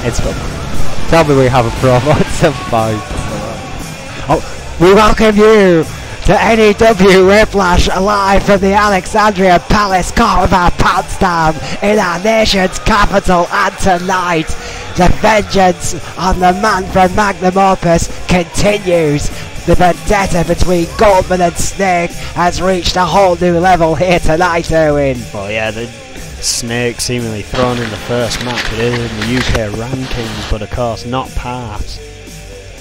It's tell me we have a promo at some point. Oh, we welcome you to N.E.W. Whiplash live from the Alexandria Palace Court of our Potsdam in our nation's capital, and tonight the vengeance on the man from Magnum Opus continues. The vendetta between Goldman and Snake has reached a whole new level here tonight, Erwin. Well, yeah, the Snake seemingly thrown in the first match. It is in the UK rankings, but of course not part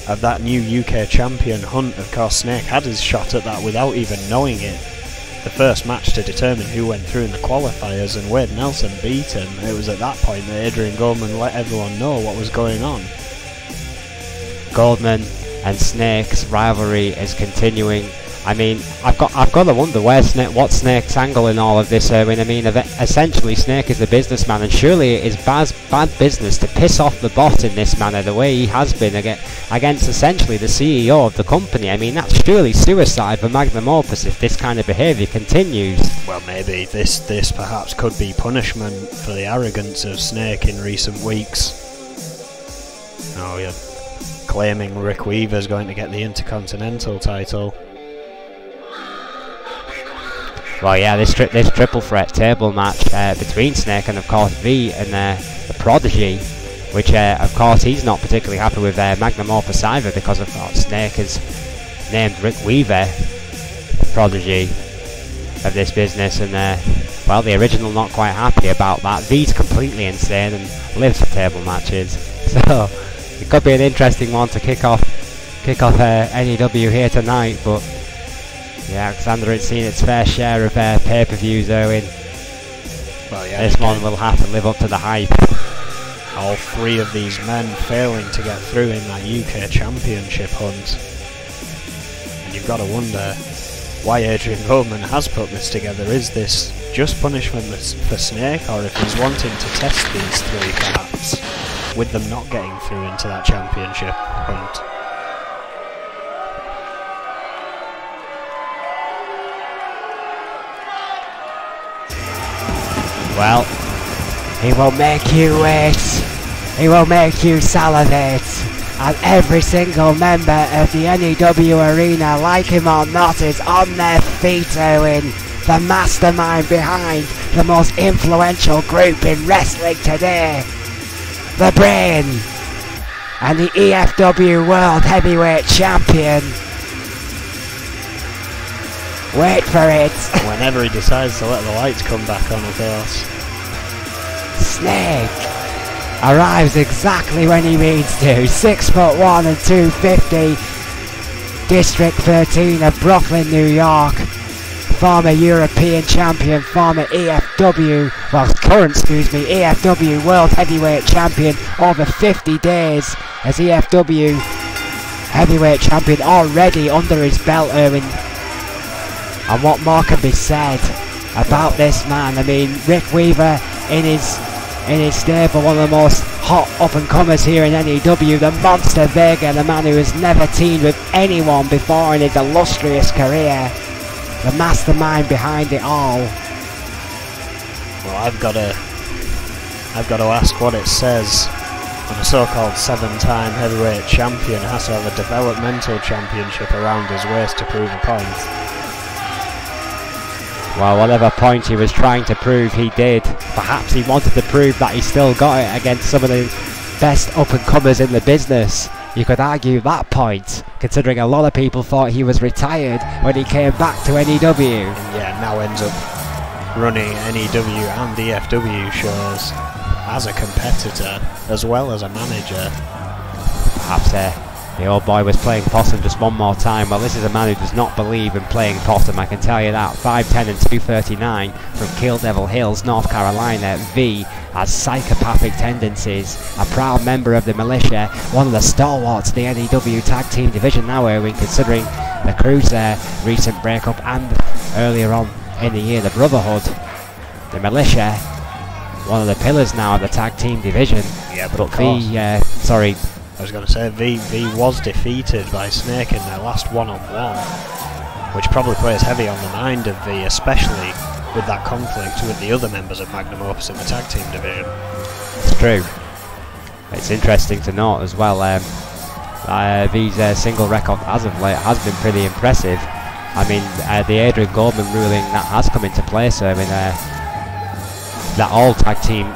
of that new UK champion hunt. Of course, Snake had his shot at that without even knowing it. The first match to determine who went through in the qualifiers, and Wade Nelson beat him. It was at that point that Adrian Goldman let everyone know what was going on. Goldman and Snake's rivalry is continuing. I mean, I've got to wonder what Snake's angle in all of this. I mean, essentially Snake is a businessman, and surely it is bad business to piss off the bot in this manner, the way he has been against essentially the CEO of the company. I mean, that's surely suicide for Magnum Opus if this kind of behaviour continues. Well, maybe this perhaps could be punishment for the arrogance of Snake in recent weeks. Oh, yeah. Claiming Rick Weaver's going to get the Intercontinental title. Well, yeah, this triple threat table match between Snake and, of course, V and the Prodigy, which, of course, he's not particularly happy with Magnum Opus either, because, of course, Snake has named Rick Weaver the Prodigy of this business, and, well, the original not quite happy about that. V's completely insane and lives for table matches, so it could be an interesting one to kick off N.E.W. here tonight, but yeah, Alexander had seen its fair share of pay-per-views, Owen. Well, yeah, this one will have to live up to the hype. All three of these men failing to get through in that UK Championship hunt. And you've got to wonder why Adrian Goldman has put this together. Is this just punishment for Snake, or if he's wanting to test these three perhaps, with them not getting through into that championship hunt? Well, he will make you wait, he will make you salivate, and every single member of the N.E.W. arena, like him or not, is on their feet, Owen. The mastermind behind the most influential group in wrestling today. The Brain and the EFW World Heavyweight Champion. Wait for it. Whenever he decides to let the lights come back on, of course. Snake arrives exactly when he needs to. 6'1" and 250. District 13 of Brooklyn, New York. Former European champion, former EFW World Heavyweight Champion over 50 days as EFW Heavyweight Champion already under his belt, Erwin. And what more can be said about this man? I mean, Rick Weaver in his stable, one of the most hot up-and-comers here in N.E.W, the Monster Vega, the man who has never teamed with anyone before in his illustrious career. The mastermind behind it all. Well, I've got to ask what it says when a so-called 7-time heavyweight champion has to have a developmental championship around his waist to prove a point. Well, whatever point he was trying to prove, he did. Perhaps he wanted to prove that he still got it against some of the best up-and-comers in the business. You could argue that point, considering a lot of people thought he was retired when he came back to N.E.W. And yeah, now ends up running N.E.W. and EFW shows as a competitor as well as a manager. Perhaps the old boy was playing possum just one more time. Well, this is a man who does not believe in playing possum, I can tell you that. 5'10" and 239 from Kill Devil Hills, North Carolina. V has psychopathic tendencies, a proud member of the militia, one of the stalwarts of the N.E.W. tag team division now, Erwin, considering the Crew's recent breakup, and earlier on in the year the Brotherhood. The militia, one of the pillars now of the tag team division. Yeah, but V, sorry, I was going to say V was defeated by Snake in their last one-on-one, which probably plays heavy on the mind of V, especially with that conflict with the other members of Magnum Opus in the tag team division. It's true. It's interesting to note as well, V's single record as of late has been pretty impressive. I mean, the Adrian Goldman ruling that has come into play, so I mean, that all tag team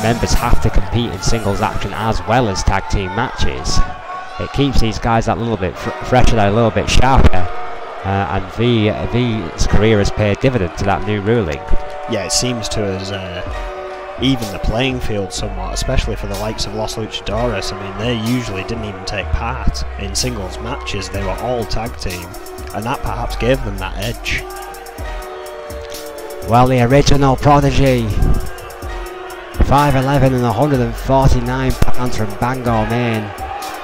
members have to compete in singles action as well as tag team matches. It keeps these guys that little bit fresher, that a little bit sharper, and V's career has paid dividend to that new ruling. Yeah, it seems to us even the playing field somewhat, especially for the likes of Los Luchadores. I mean, they usually didn't even take part in singles matches, they were all tag team, and that perhaps gave them that edge. Well, the original Prodigy, 5'11" and 149 pounds from Bangor, Maine.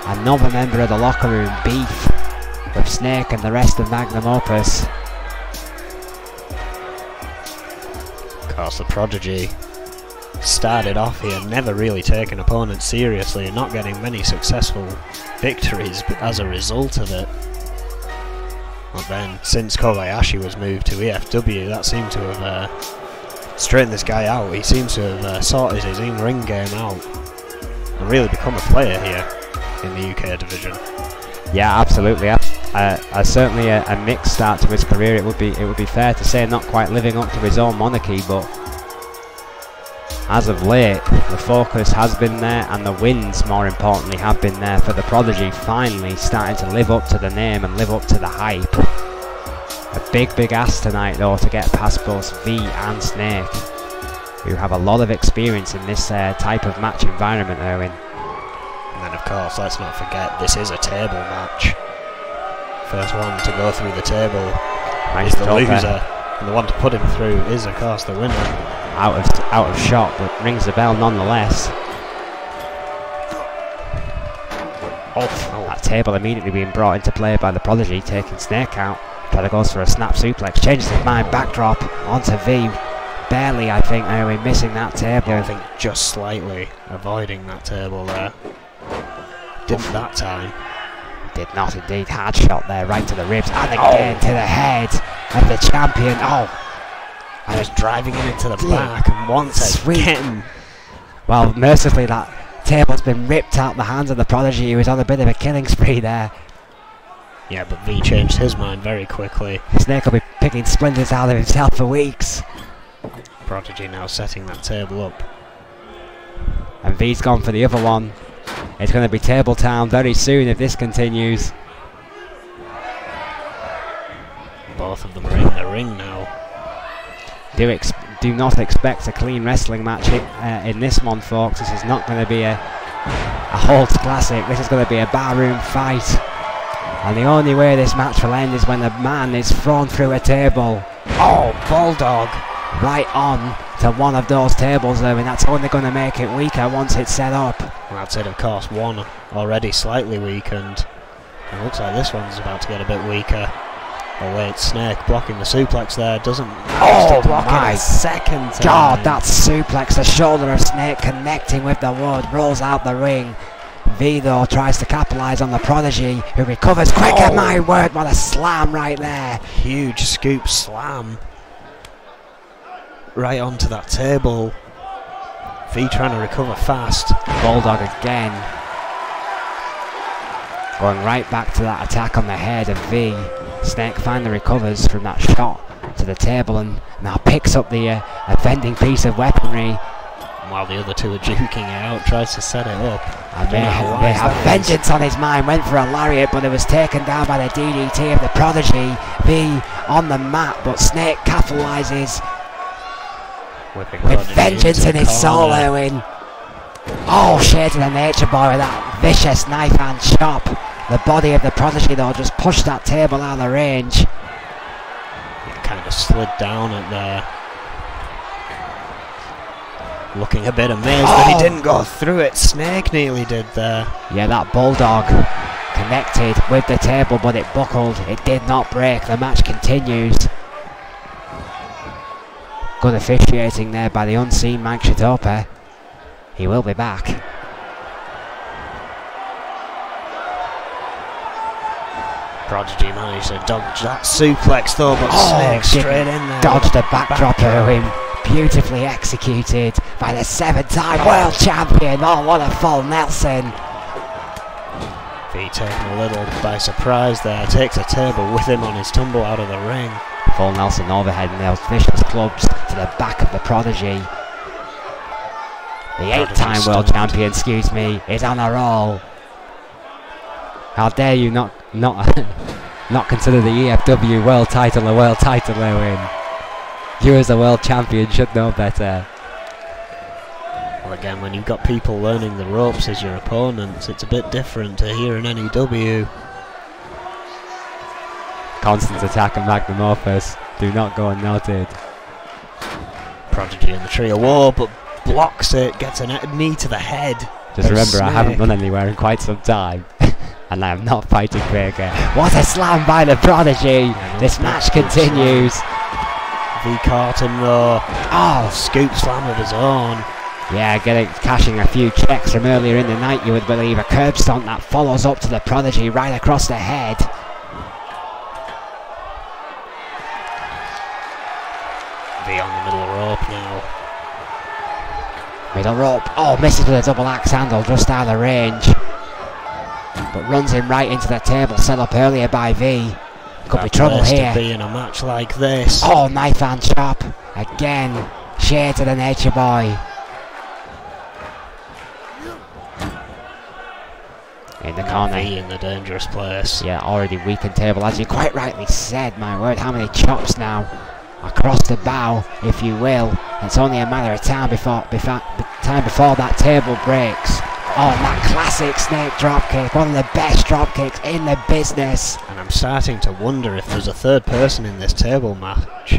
Another member of the locker room beef with Snake and the rest of Magnum Opus. Of course, the Prodigy started off here never really taking opponents seriously and not getting many successful victories as a result of it. But then, since Kobayashi was moved to EFW, that seemed to have straightened this guy out. He seems to have sorted his in-ring game out and really become a player here in the UK division. Yeah, absolutely. Certainly a mixed start to his career. It would be fair to say not quite living up to his own monarchy, but as of late, the focus has been there, and the wins, more importantly, have been there for the Prodigy, finally starting to live up to the name and live up to the hype. A big ask tonight, though, to get past both V and Snake, who have a lot of experience in this type of match environment, Erwin. And then, of course, let's not forget, this is a table match. First one to go through the table is the loser, and the one to put him through is, of course, the winner. Out of shot, but rings the bell nonetheless. That table immediately being brought into play by the Prodigy, taking Snake out. Trying to goes for a snap suplex, changes his mind, backdrop onto V. Barely, I think, Erwin, missing that table. Yeah, I think just slightly avoiding that table there. Didn't that time. Did not indeed. Hard shot there, right to the ribs, and again to the head of the champion. I was driving him into the back, and once again. Well, mercifully, that table's been ripped out the hands of the Prodigy, who was on a bit of a killing spree there. Yeah, but V changed his mind very quickly. Snake will be picking splinters out of himself for weeks. Prodigy now setting that table up. And V's gone for the other one. It's going to be Table Town very soon if this continues. Both of them are in the ring now. Do not expect a clean wrestling match in this one, folks. This is not going to be a Holtz Classic. This is going to be a barroom fight. And the only way this match will end is when the man is thrown through a table. Bulldog! Right on to one of those tables though, and that's only going to make it weaker once it's set up. Well, that's it, of course. One already slightly weakened. It looks like this one's about to get a bit weaker. Oh wait, Snake blocking the suplex there, doesn't manage to block it a second time. God, that suplex, the shoulder of Snake connecting with the wood, rolls out the ring. V though tries to capitalise on the Prodigy, who recovers quicker. My word, what a slam right there. Huge scoop slam. Right onto that table. V trying to recover fast. Bulldog again. Going right back to that attack on the head of V. Snake finally recovers from that shot to the table and now picks up the offending piece of weaponry. While the other two are juking it out, tries to set it up. And they have vengeance on his mind, went for a lariat, but it was taken down by the DDT of the Prodigy. V on the mat, but Snake capitalises with vengeance in his soul, Erwin. Shades of the Nature Boy with that vicious knife hand chop. The body of the Prodigy though just pushed that table out of the range. It kind of slid down at there. Looking a bit amazed that he didn't go through it. Snake nearly did there. Yeah, that Bulldog connected with the table, but it buckled. It did not break. The match continues. Good officiating there by the unseen Mike Shitope. He will be back. Prodigy managed to dodge that suplex though, but Snake straight in there. Dodged the backdrop, Erwin. beautifully executed by the 7-time world champion. Oh, what a full Nelson. V taken a little by surprise there, takes a table with him on his tumble out of the ring. Full Nelson overhead and those vicious clubs to the back of the Prodigy. The 8-time world champion, excuse me, is on a roll. How dare you not consider the EFW world title a world title, Owen? You as a world champion should know better. Well, again, when you've got people learning the ropes as your opponents, it's a bit different to here in N.E.W. Constant attack and magnum opus do not go unnoted. Prodigy in the tree of war, but blocks it, gets a knee to the head. Just remember, I haven't run anywhere in quite some time. And I am not fighting Baker. What a slam by the Prodigy! This match continues. V caught him though. Oh, scoop slam of his own. Yeah, cashing a few checks from earlier in the night, you would believe. A curb stomp that follows up to the Prodigy right across the head. V on the middle rope now. Middle rope. Oh, misses with a double axe handle just out of range. But runs him right into the table set up earlier by V. Could be trouble here. To be in a match like this. Oh, knife and chop. Again, shades of the Nature Boy. In the corner. V in the dangerous place. Yeah, already weakened table, as you quite rightly said. My word, how many chops now? Across the bow, if you will. It's only a matter of time before that table breaks. Oh, and that classic snake dropkick, one of the best dropkicks in the business. And I'm starting to wonder if there's a third person in this table match,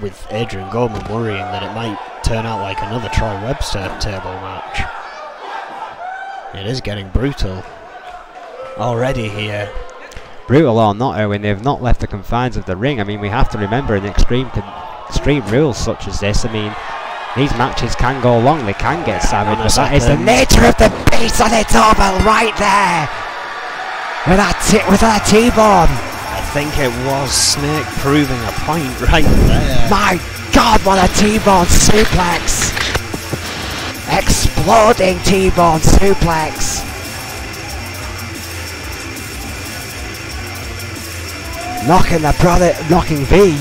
with Adrian Goldman worrying that it might turn out like another Troy Webster table match. It is getting brutal already here. Brutal or not, Owen, they've not left the confines of the ring. I mean, we have to remember in extreme rules such as this, I mean, these matches can go long, they can get savage, but that is the nature of the beast on its oval right there! With that T-bone! I think it was Snake proving a point right there. My God, what a T-bone suplex! Exploding T-bone suplex! Knocking V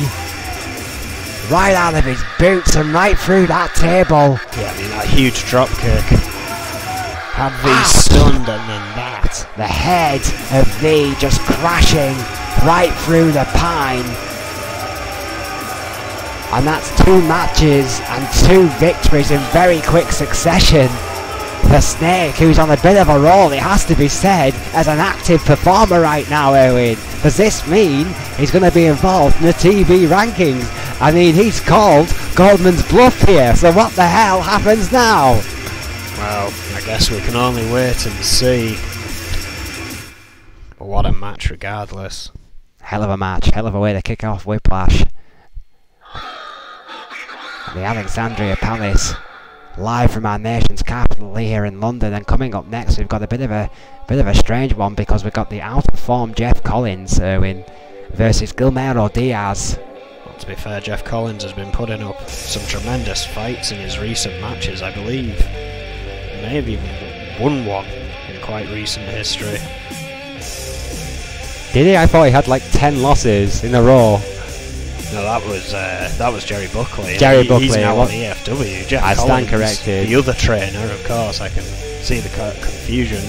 right out of his boots and right through that table. Yeah, I mean, that huge drop kick had V stunned, and then that. The head of V just crashing right through the pine. And that's 2 matches and 2 victories in very quick succession. For Snake, who's on a bit of a roll, it has to be said, as an active performer right now, Owen. Does this mean he's going to be involved in the TV rankings? I mean, he's called Goldman's bluff here, so what the hell happens now? Well, I guess we can only wait and see. But what a match regardless. Hell of a match, hell of a way to kick off Whiplash. The Alexandria Palace, live from our nation's capital here in London. And coming up next, we've got a bit of a strange one, because we've got the out of form Jeff Collins versus Guillermo Diaz. Well, to be fair, Jeff Collins has been putting up some tremendous fights in his recent matches, I believe. Maybe even won one in quite recent history. Did he? I thought he had like 10 losses in a row. No, that was Jerry Buckley. Jerry Buckley. He's now on EFW. Jeff I Collins, stand corrected. The other trainer, of course. I can see the confusion.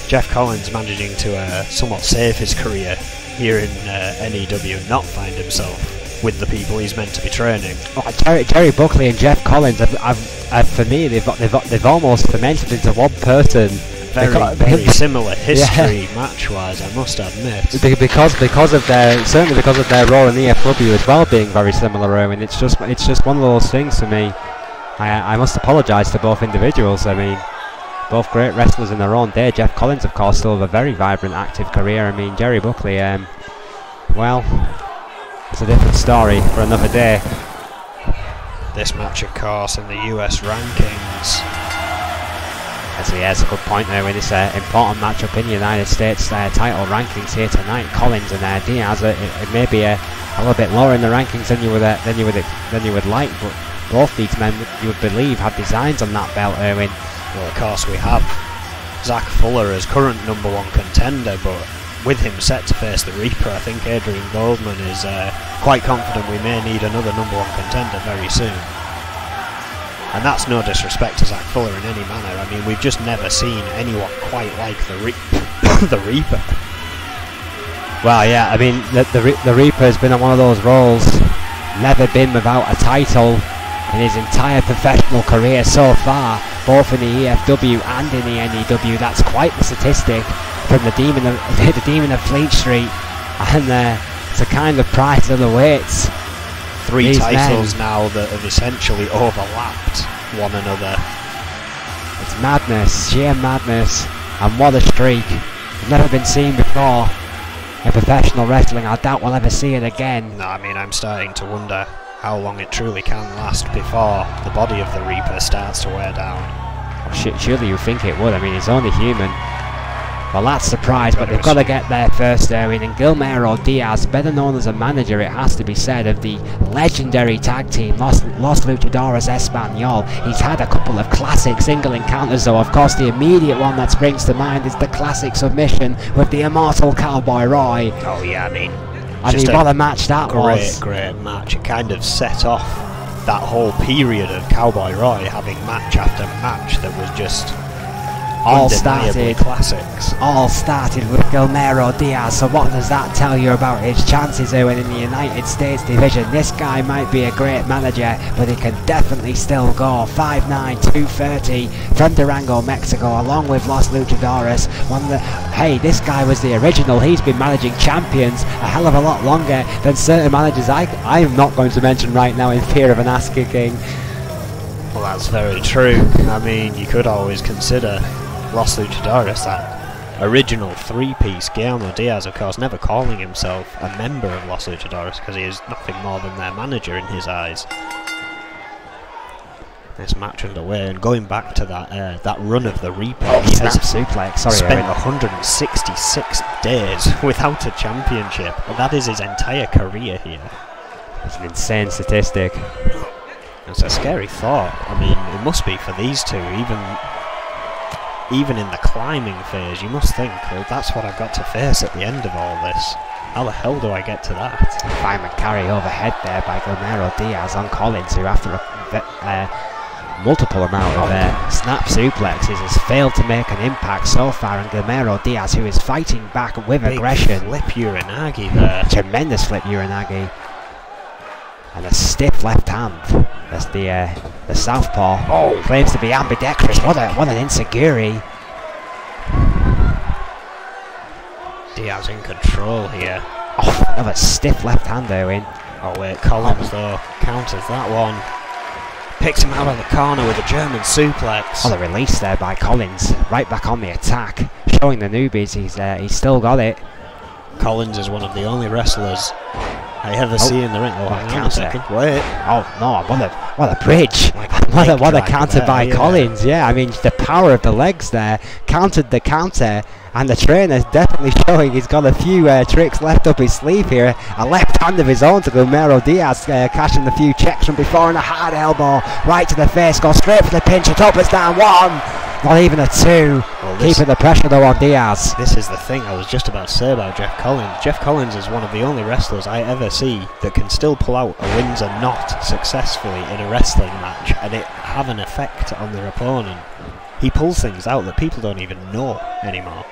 Jeff Collins managing to somewhat save his career here in N.E.W. and not find himself with the people he's meant to be training. Oh, Jerry Buckley and Jeff Collins, for me, they've almost fermented into one person. Very similar history match-wise, I must admit. Because of their role in the EFW as well being very similar, and it's just one of those things for me. I must apologise to both individuals. I mean, both great wrestlers in their own day. Jeff Collins, of course, still have a very vibrant, active career. I mean, Jerry Buckley, well, it's a different story for another day. This match, of course, in the US rankings. That's a good point there with this important matchup in the United States title rankings here tonight. Collins and Diaz, it may be a a little bit lower in the rankings than you would like, but both these men, you would believe, had designs on that belt, Erwin. Well, of course we have Zach Fuller as current #1 contender, but with him set to face the Reaper, I think Adrian Goldman is quite confident we may need another #1 contender very soon. And that's no disrespect to Zach Fuller in any manner. I mean, we've just never seen anyone quite like the Reaper. Well, yeah, I mean, the Reaper has been on one of those roles, never been without a title in his entire professional career so far, both in the EFW and in the N.E.W. That's quite the statistic from the Demon of Fleet Street, and it's a kind of prize of the weights. 3 titles now that have essentially overlapped one another. It's madness, sheer madness, and what a streak. It's never been seen before in professional wrestling. I doubt we'll ever see it again. No, I mean, I'm starting to wonder how long it truly can last before the body of the Reaper starts to wear down. Well, surely you think it would. I mean, he's only human. Well, that's the prize, but they've got to get there first, Erwin. And Guillermo Diaz, better known as a manager, it has to be said, of the legendary tag team Los Luchadores Español. He's had a couple of classic single encounters, though. Of course, the immediate one that springs to mind is the classic submission with the immortal Cowboy Roy. Oh yeah, I mean, what a match that was. Great match. It kind of set off that whole period of Cowboy Roy having match after match that was just all started with Guillermo Diaz. So what does that tell you about his chances, Owen, in the United States division? This guy might be a great manager, but he can definitely still go. 5'9", 230 from Durango, Mexico, along with Los Luchadores. Hey, this guy was the original. He's been managing champions a hell of a lot longer than certain managers I am not going to mention right now in fear of an ass kicking. Well, that's very true. I mean, you could always consider Los Luchadores that original 3-piece. Guillermo Diaz, of course, never calling himself a member of Los Luchadores because he is nothing more than their manager in his eyes. This match underway, and going back to that run of the Reaper, he has spent 166 days without a championship, and that is his entire career here. It's an insane statistic. It's a scary thought. I mean, it must be for these two, even in the climbing phase. You must think, well, that's what I've got to face at the end of all this. How the hell do I get to that? Fireman carry overhead there by Guillermo Diaz on Collins, who after a multiple amount of snap suplexes has failed to make an impact so far, and Guillermo Diaz, who is fighting back with aggression. Flip Uranagi there. Tremendous flip Uranagi. And a stiff left hand. That's the southpaw. Oh, claims to be ambidextrous. What an insecurity. Diaz in control here. Oh, another stiff left hand there in. Oh wait, Collins though counters that one. Picks him out of the corner with a German suplex. Oh, the release there by Collins. Right back on the attack, showing the newbies he's still got it. Collins is one of the only wrestlers I ever see in the ring. Oh, hang on a second. Wait. Oh no! What a bridge! What a counter by Collins. Yeah, I mean the power of the legs there countered the counter, and the trainer's definitely showing he's got a few tricks left up his sleeve here. A left hand of his own to Guillermo Diaz, cashing a few checks from before, and a hard elbow right to the face. Goes straight for the pinch. It opens down 1. Not even a 2. Well, keeping the pressure though on Diaz. This is the thing I was just about to say about Jeff Collins. Jeff Collins is one of the only wrestlers I ever see that can still pull out a Windsor knot successfully in a wrestling match and it have an effect on their opponent. He pulls things out that people don't even know anymore.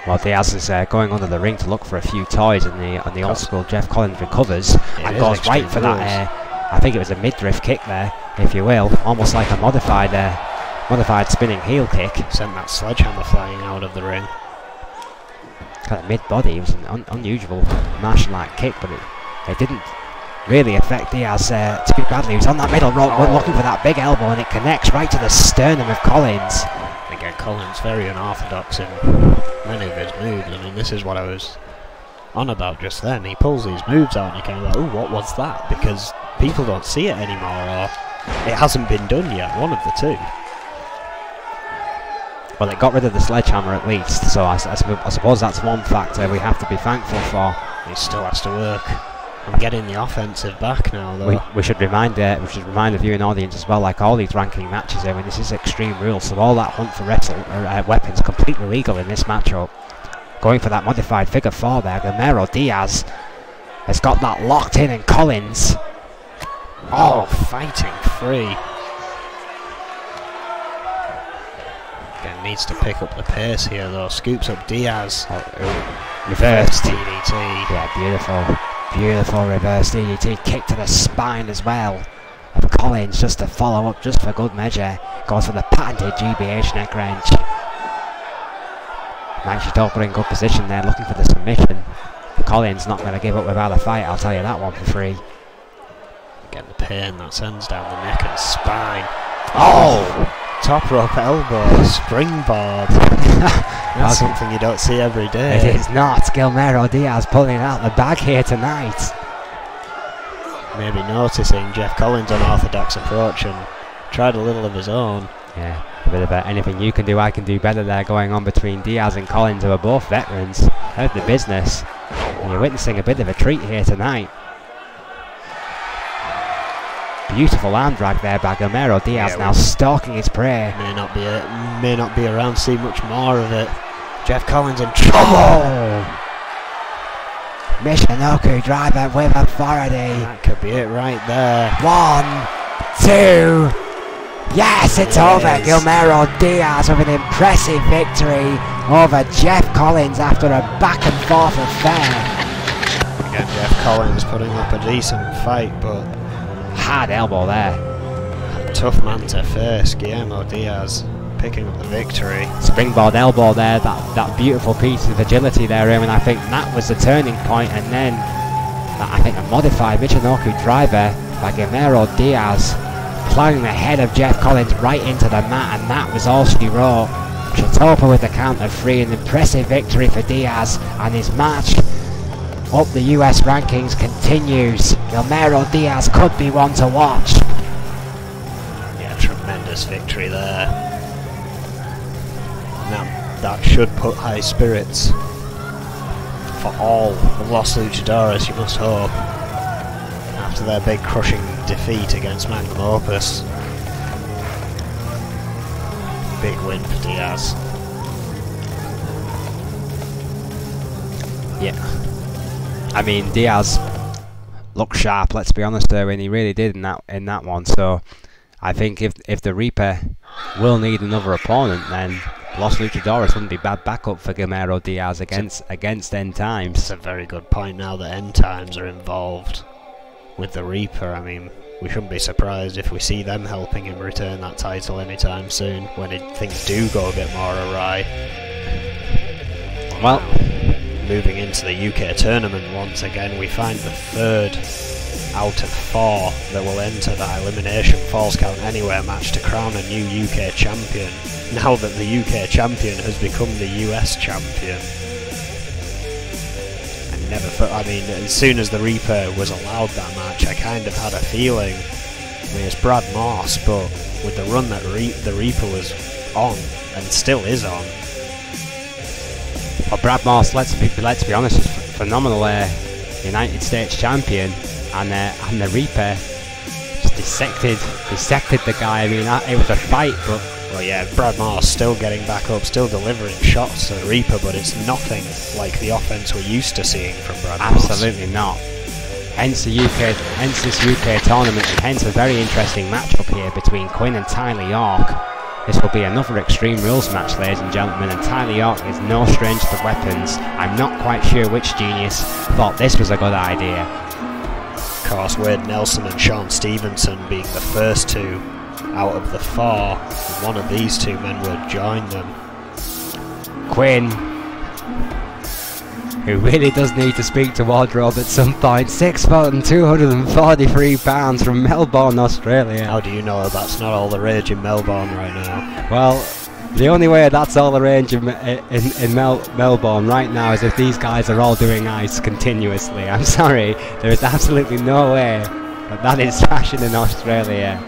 Well, Diaz is going under the ring to look for a few toys, and the old school Jeff Collins recovers and goes right for that. I think it was a midriff kick there, if you will, almost like a modified spinning heel kick. Sent that sledgehammer flying out of the ring. Kind of mid-body. It was an unusual martial-like kick, but it didn't really affect Diaz too badly. He was on that middle rope, looking for that big elbow, and it connects right to the sternum of Collins. Again, Collins very unorthodox in many of his moves. I mean, this is what I was on about just then. He pulls these moves out and you kind of like, oh, what was that? Because people don't see it anymore, or it hasn't been done yet, one of the two. Well, they got rid of the sledgehammer at least, so I suppose that's one factor we have to be thankful for. He still has to work on getting the offensive back now, though. We should remind the viewing audience as well, like all these ranking matches here, this is Extreme Rules, so all that hunt for weapons completely legal in this matchup. Going for that modified figure 4 there, Guillermo Diaz has got that locked in, and Collins. Oh, fighting free. Again, needs to pick up the pace here though. Scoops up Diaz. Reverse DDT. Yeah, beautiful. Beautiful reverse DDT. Kick to the spine as well of Collins, just to follow up just for good measure. Goes for the patented GBH neck wrench. Shitoka in good position there, looking for the submission. Collins not going to give up without a fight, I'll tell you that one for free. Again, the pain that sends down the neck and spine. Oh! Top rope elbow, springboard. That's something you don't see every day. It is not. Guillermo Diaz pulling out the bag here tonight. Maybe noticing Jeff Collins' unorthodox approach and tried a little of his own. Yeah, a bit of anything you can do, I can do better there going on between Diaz and Collins, who are both veterans. Heard the business. And you're witnessing a bit of a treat here tonight. Beautiful arm drag there by Guillermo Diaz, now stalking his prey. May not be around to see much more of it. Jeff Collins in trouble. Michinoku driver with authority. That could be it right there. 1, 2. Yes, it's over. Guillermo Diaz with an impressive victory over Jeff Collins after a back and forth affair. Again, Jeff Collins putting up a decent fight, but hard elbow there. A tough man to face. Guillermo Diaz picking up the victory. Springboard elbow there, that beautiful piece of agility there, and I think that was the turning point, and then I think a modified Michinoku driver by Guillermo Diaz, plunging the head of Jeff Collins right into the mat, and that was all she wrote. Shitopa with the count of 3, an impressive victory for Diaz, and his match up the US rankings continues. Guillermo Diaz could be one to watch. Yeah, tremendous victory there. Now, that should put high spirits for all the Los Luchadores, you must hope, after their big crushing defeat against Magnum Opus. Big win for Diaz. Yeah. I mean, Diaz looked sharp, let's be honest there, and he really did in that one. So I think if the Reaper will need another opponent, then Los Luchadores wouldn't be bad backup for Guillermo Diaz against End Times. It's a very good point now that End Times are involved with the Reaper. I mean, we shouldn't be surprised if we see them helping him return that title anytime soon when things do go a bit more awry. Well, moving into the UK tournament once again, we find the 3rd out of 4 that will enter that elimination Falls Count Anywhere match to crown a new UK champion, now that the UK champion has become the US champion. I mean, as soon as the Reaper was allowed that match, I kind of had a feeling, I mean, it's Brad Morse, but with the run that the Reaper was on, and still is on. Well, Brad Morse, let's be honest, is phenomenal United States champion, and the Reaper just dissected the guy. I mean, it was a fight, but well, yeah, Brad Morse still getting back up, still delivering shots to the Reaper, but it's nothing like the offense we're used to seeing from Brad Morse. Absolutely not. Hence this UK tournament, and hence a very interesting matchup here between Quinn and Tyler York. This will be another Extreme Rules match, ladies and gentlemen, and Tyler York is no stranger to weapons. I'm not quite sure which genius thought this was a good idea. Of course, Wade Nelson and Sean Stevenson being the first two out of the 4. One of these two men would join them. Quinn, who really does need to speak to wardrobe at some point, 6 foot and 243 pounds from Melbourne, Australia. How do you know that's not all the rage in Melbourne right now? Well, the only way that's all the rage in Melbourne right now is if these guys are all doing ice continuously. I'm sorry, there is absolutely no way that is fashion in Australia.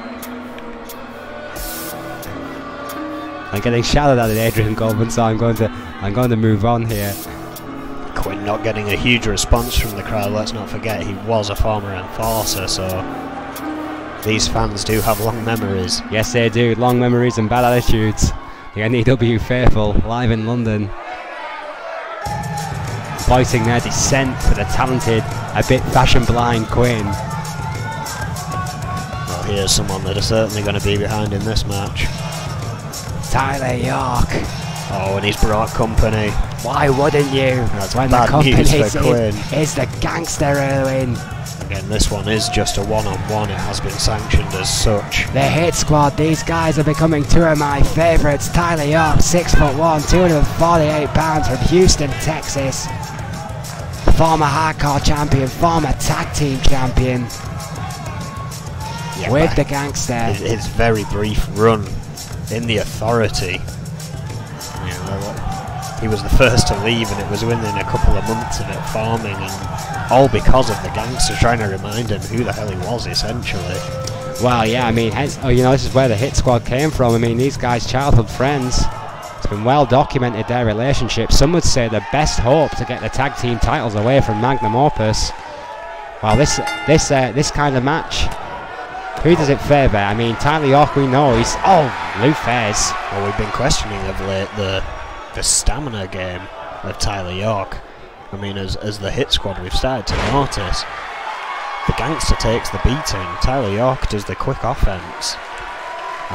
I'm getting shouted at Adrian Goldman, so I'm going to move on here. Quinn not getting a huge response from the crowd. Let's not forget he was a former enforcer, so these fans do have long memories. Yes, they do. Long memories and bad attitudes. The N.E.W faithful live in London, voicing their dissent to the talented, a bit fashion-blind Quinn. Well, here's someone that is certainly going to be behind in this match. Tyler York. Oh, and he's brought company. Why wouldn't you? That's when bad the company news for Quinn. is the gangster Erwin. Again, this one is just a one-on-one. It has been sanctioned as such. The Hit Squad, these guys are becoming two of my favourites. Tyler York, 6'1", 248 pounds from Houston, Texas. Former hardcore champion, former tag team champion. Yeah, with the gangster. His very brief run in the Authority. He was the first to leave, and it was within a couple of months of it forming, and all because of the gangster trying to remind him who the hell he was, essentially. Well, yeah, I mean, this is where the Hit Squad came from. I mean, these guys' childhood friends. It's been well documented, their relationship. Some would say the best hope to get the tag team titles away from Magnum Opus. Well, this kind of match, who does it favour? I mean, Tyler York, we know he's... Oh, Lou Fez. Well, we've been questioning of late the stamina game of Tyler York. I mean, as the Hit Squad, we've started to notice the gangster takes the beating. Tyler York does the quick offense.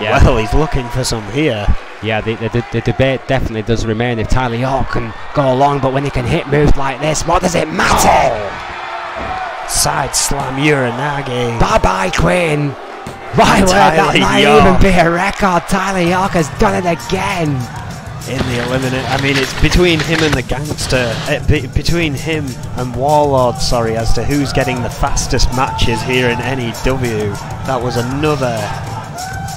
Yeah. Well, he's looking for some here. Yeah, the debate definitely does remain if Tyler York can go along, but when he can hit moves like this, what does it matter? Oh. Side slam Uranage. Bye bye, Quinn. Right, that might even be a record. Tyler York has done it again. In the eliminate, I mean, it's between him and the gangster, between him and Warlord, sorry, as to who's getting the fastest matches here in N.E.W. That was another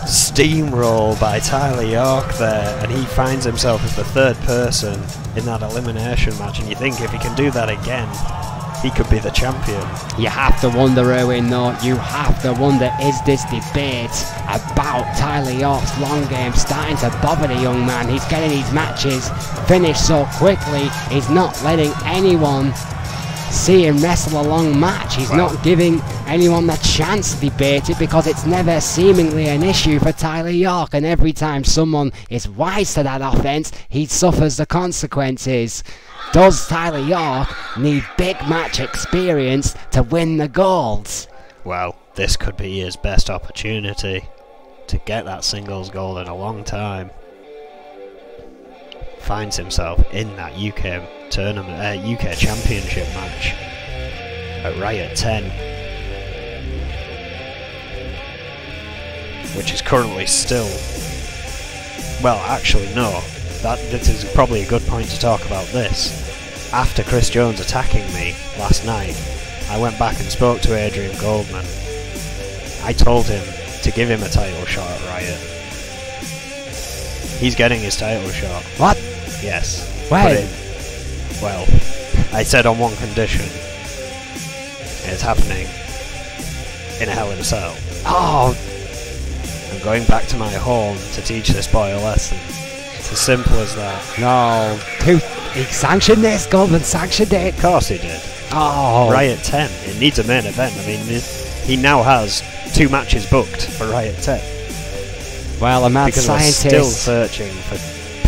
steamroll by Tyler York there, and he finds himself as the third person in that elimination match, and you think if he can do that again, he could be the champion. You have to wonder, Erwin, though, you have to wonder, is this debate about Tyler York's long game starting to bother the young man? He's getting his matches finished so quickly, he's not letting anyone see him wrestle a long match. He's not giving anyone the chance to debate it, because it's never seemingly an issue for Tyler York, and every time someone is wise to that offense, he suffers the consequences. Does Tyler York need big match experience to win the gold? Well, this could be his best opportunity to get that singles gold in a long time. Finds himself in that UK tournament, UK Championship match at Riot 10, which is currently still... Well, actually, no. This is probably a good point to talk about this. After Chris Jones attacking me last night, I went back and spoke to Adrian Goldman. I told him to give him a title shot at Riot. He's getting his title shot. What? Yes. When? Well, I said on one condition. It's happening in a Hell in a Cell. Oh! I'm going back to my home to teach this boy a lesson. It's as simple as that. No. He sanctioned this? Goldman sanctioned it? Of course he did. Oh. Riot 10. It needs a main event. I mean, he now has 2 matches booked for Riot 10. Well, a mad because scientist. We're still searching for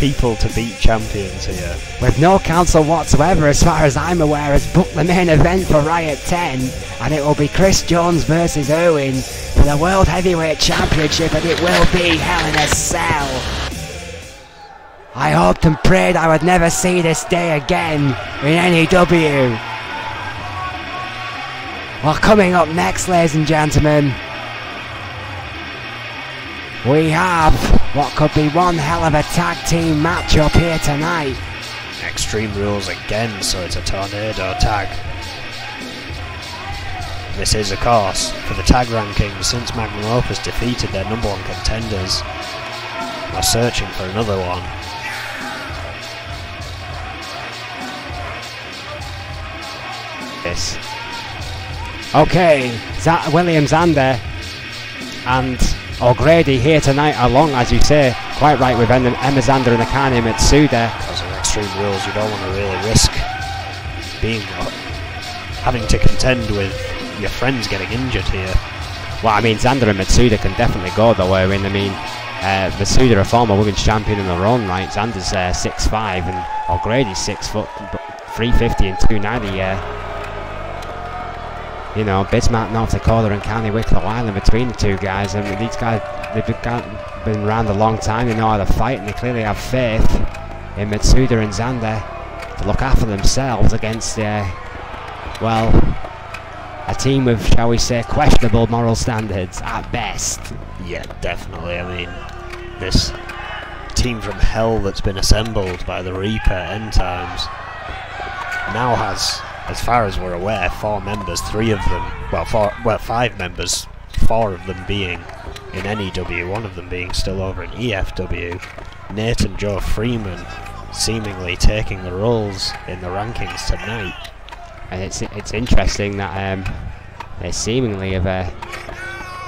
people to beat champions here. With no counsel whatsoever, as far as I'm aware, has booked the main event for Riot 10, and it will be Chris Jones versus Owen for the World Heavyweight Championship, and it will be Hell in a Cell. I hoped and prayed I would never see this day again in N.E.W. Well, coming up next, ladies and gentlemen, we have what could be one hell of a tag team matchup here tonight. Extreme Rules again, so it's a tornado tag. This is, of course, for the tag rankings, since Magnum Opus defeated their #1 contenders. Are searching for another one. Yes. Okay, William Zander and O'Grady here tonight, along, as you say, quite right, with Emma Zander and Akane Mitsuda. Because of Extreme Rules, you don't want to really risk having to contend with your friends getting injured here. Well, I mean, Xander and Matsuda can definitely go the way. I mean, Matsuda, a former women's champion in their own right. Xander's 6'5", and O'Grady's 6 foot, 350 and 290. You know, Bismarck, North Dakota, and County Wicklow Island between the two guys. I mean, these guys, they've been around a long time. They know how to fight, and they clearly have faith in Matsuda and Xander to look after themselves against, well, a team with, shall we say, questionable moral standards at best. Yeah, definitely. I mean, this team from hell that's been assembled by the Reaper N.Times now has, as far as we're aware, 4 members, 3 of them, well, 5 members, 4 of them being in N.E.W, 1 of them being still over in E.F.W. Nate and Joe Freeman seemingly taking the roles in the rankings tonight. And it's interesting that they seemingly have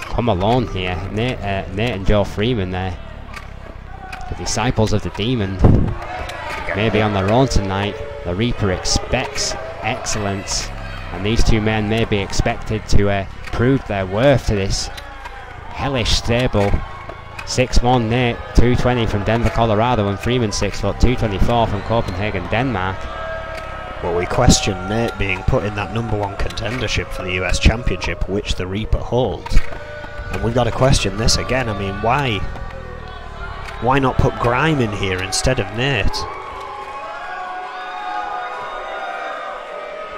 come along here. Nate and Joe Freeman, the disciples of the Demon, may be on their own tonight. The Reaper expects excellence, and these 2 men may be expected to prove their worth to this hellish stable. 6'1" Nate, 220 from Denver, Colorado, and Freeman 6 foot, 224 from Copenhagen, Denmark. Well, we question Nate being put in that #1 contendership for the US Championship, which the Reaper holds. And we've got to question this again. I mean, why not put Grime in here instead of Nate?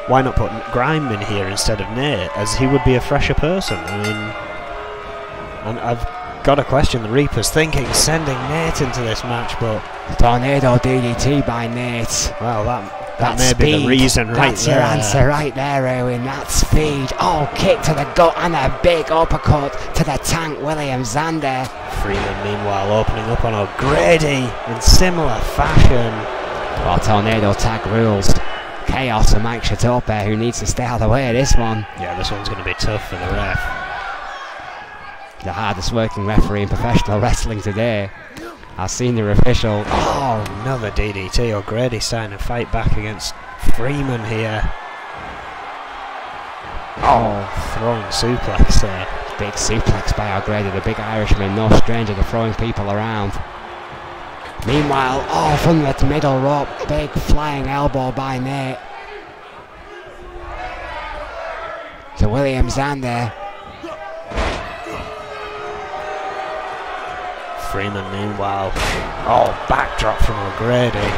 Why not put Grime in here instead of Nate, as he would be a fresher person? I mean, and I've got to question the Reaper's thinking, sending Nate into this match, but... Tornado DDT by Nate. Well, that may be the reason right That's your answer right there, Erwin. That's speed. Oh, kick to the gut and a big uppercut to the Tank William Xander. Freeman, meanwhile, opening up on O'Grady in similar fashion. Well, Tornado tag rules. Chaos and Mike Chatope, who needs to stay out of the way of this one. Yeah, this one's going to be tough for the ref. The hardest working referee in professional wrestling today. Our senior official. Oh, another DDT. O'Grady starting to fight back against Freeman here. Oh, throwing suplex there. Big suplex by O'Grady, the big Irishman, no stranger to throwing people around. Meanwhile, oh, from the middle rope, big flying elbow by Nate. To William Xander. Freeman, meanwhile, oh, backdrop from O'Grady,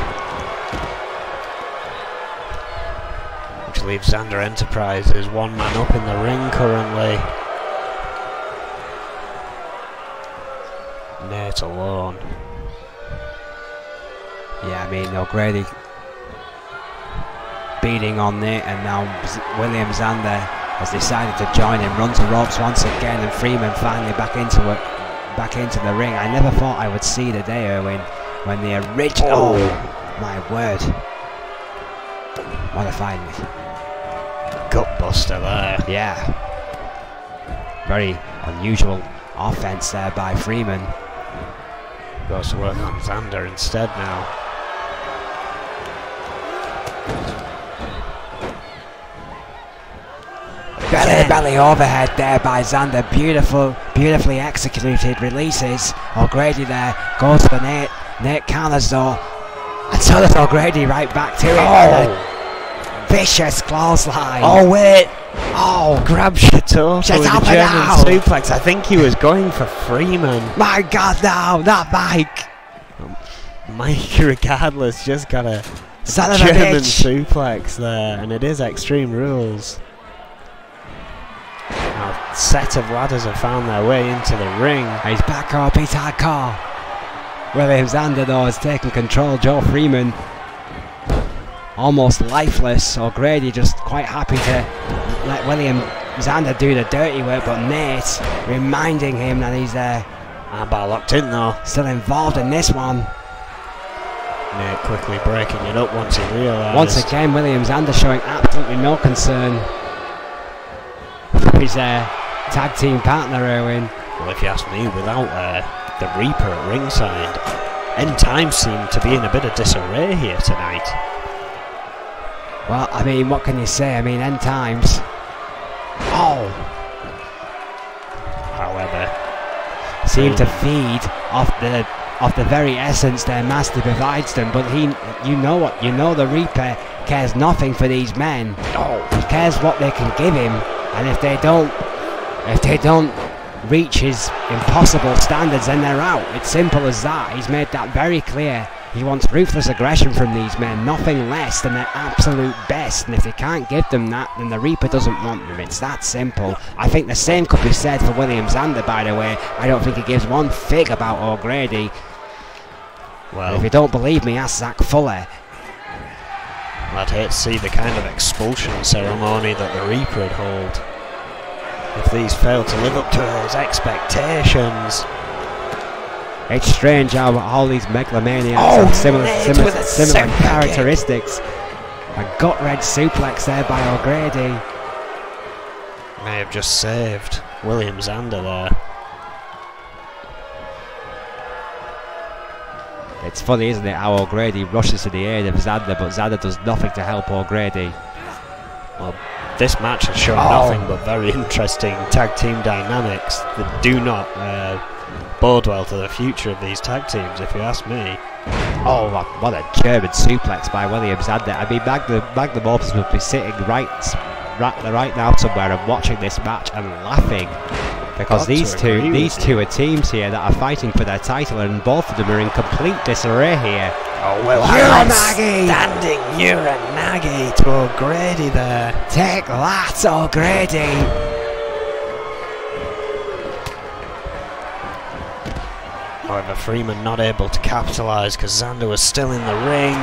which leaves Xander Enterprises 1 man up in the ring currently. Nate alone. Yeah, I mean, O'Grady beating on Nate, and now William Xander has decided to join him, run to ropes once again, and Freeman finally back into the ring. I never thought I would see the day, Erwin, when the original... Oh, my word. What a fight. Gutbuster there. Yeah. Very unusual offense there by Freeman. Goes to work on Xander instead now. Belly overhead there by Xander. Beautifully executed releases. O'Grady there goes for Nate. Nate counters though, and so does O'Grady right back to it. Oh, vicious clothesline. Oh wait. Oh, grab Chatope with a German suplex. I think he was going for Freeman. My God, no, not Mike. Mike, regardless, just got a German suplex there, and it is Extreme Rules. Now, a set of ladders have found their way into the ring. He's back up, he's hardcore. William Xander though has taken control. Joe Freeman almost lifeless. O'Grady just quite happy to let William Xander do the dirty work, but Nate reminding him that he's armbar locked in though. Still involved in this one. Nate quickly breaking it up once he realised. Once again, William Xander showing absolutely no concern for his tag team partner, Erwin. Well, if you ask me, without the Reaper at ringside, N.Time seemed to be in a bit of disarray here tonight. Well, I mean, what can you say? I mean, end times. Oh! However, seem to feed off the very essence their master provides them, but you know the Reaper cares nothing for these men. He cares what they can give him, and if they don't reach his impossible standards, then they're out. It's simple as that. He's made that very clear. He wants ruthless aggression from these men, nothing less than their absolute best, and if they can't give them that, then the Reaper doesn't want them. It's that simple. I think the same could be said for William Zander, by the way. I don't think he gives one fig about O'Grady. Well, if you don't believe me, ask Zach Fuller. I'd hate to see the kind of expulsion ceremony that the Reaper would hold if these fail to live up to his expectations. It's strange how all these megalomaniacs have similar characteristics. A gut-wrench suplex there by O'Grady. May have just saved William Zander there. It's funny, isn't it, how O'Grady rushes to the aid of Zander, but Zander does nothing to help O'Grady. Well, this match has shown nothing but very interesting tag team dynamics that do not bode well to the future of these tag teams, if you ask me. Oh, what a German suplex by William Zander. I mean, Magnum Opus would be sitting right now somewhere and watching this match and laughing, because these two are teams here that are fighting for their title, and both of them are in complete disarray here. Oh, well, standing Uranagi to O'Grady there. Take that, O'Grady. However, Freeman not able to capitalise because Zander was still in the ring.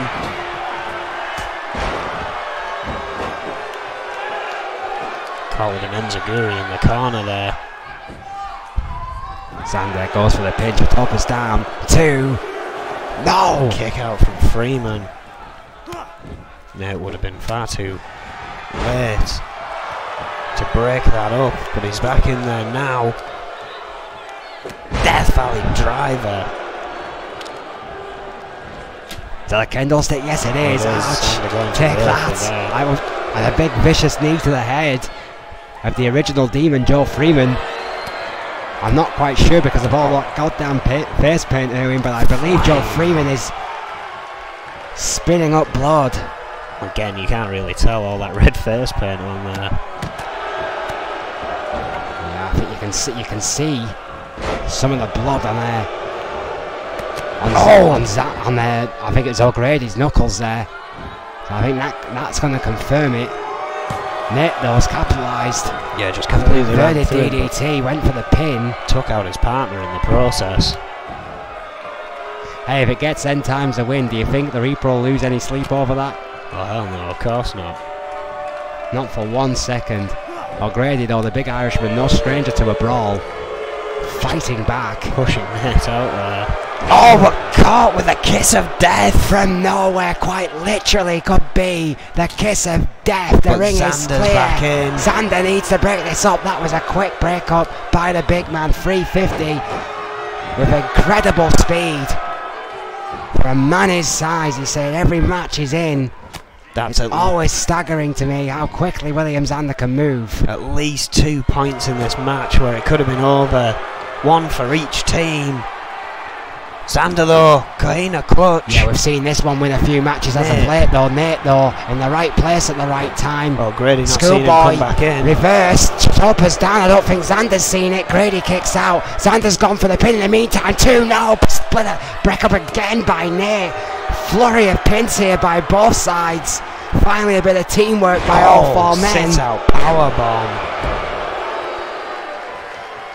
Caught with an enziguri in the corner there. Zander goes for the pinch, top is down. 2. No! Kick out from Freeman. No, it would have been far too late to break that up, but he's back in there now. Death Valley driver. Is that a kendo stick? Yes, it is. Ouch. Take that. And a big vicious knee to the head of the original Demon, Joe Freeman. I'm not quite sure because of all that goddamn face paint doing, but I believe Joe Freeman is spitting up blood. Again, you can't really tell all that red face paint on there. Yeah, I think you can see some of the blood on there. On there, I think it's O'Grady's knuckles there. So I think that's going to confirm it. Nate, though, was capitalised. Yeah, just completely ran through DDT, went for the pin. Took out his partner in the process. Hey, if it gets End Times a win, do you think the Reaper will lose any sleep over that? Oh, hell no, of course not. Not for 1 second. O'Grady, though, the big Irishman, no stranger to a brawl. Fighting back. Pushing Nate out there. Oh, but caught with a kiss of death from nowhere, quite literally could be the kiss of death. The ring is clear. Back in. Zander needs to break this up. That was a quick break up by the big man, 350, with incredible speed. For a man his size, he said every match he's in. It's always staggering to me how quickly William Zander can move. At least 2 points in this match where it could have been over. 1 for each team. Zander though, Kahina clutch. Yeah, we've seen this one win a few matches as of late though. Nate though, in the right place at the right time. Oh, Grady not seen him come back in. Reverse, Chopper's down, I don't think Zander's seen it. Grady kicks out, Zander's gone for the pin in the meantime. 2, no, split break up again by Nate. Flurry of pins here by both sides. Finally a bit of teamwork by all 4 men. Sit out powerbomb.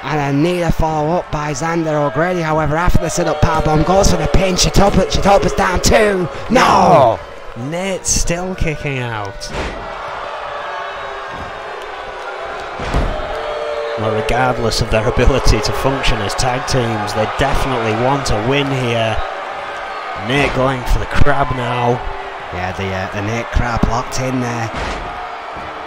And a knee to follow up by Zander. O'Grady, however, after the sit-up powerbomb, goes for the pin. Chitopa's down 2. No! Nate's still kicking out. Well, regardless of their ability to function as tag teams, they definitely want a win here. Nate going for the crab now. Yeah, the Nate crab locked in there.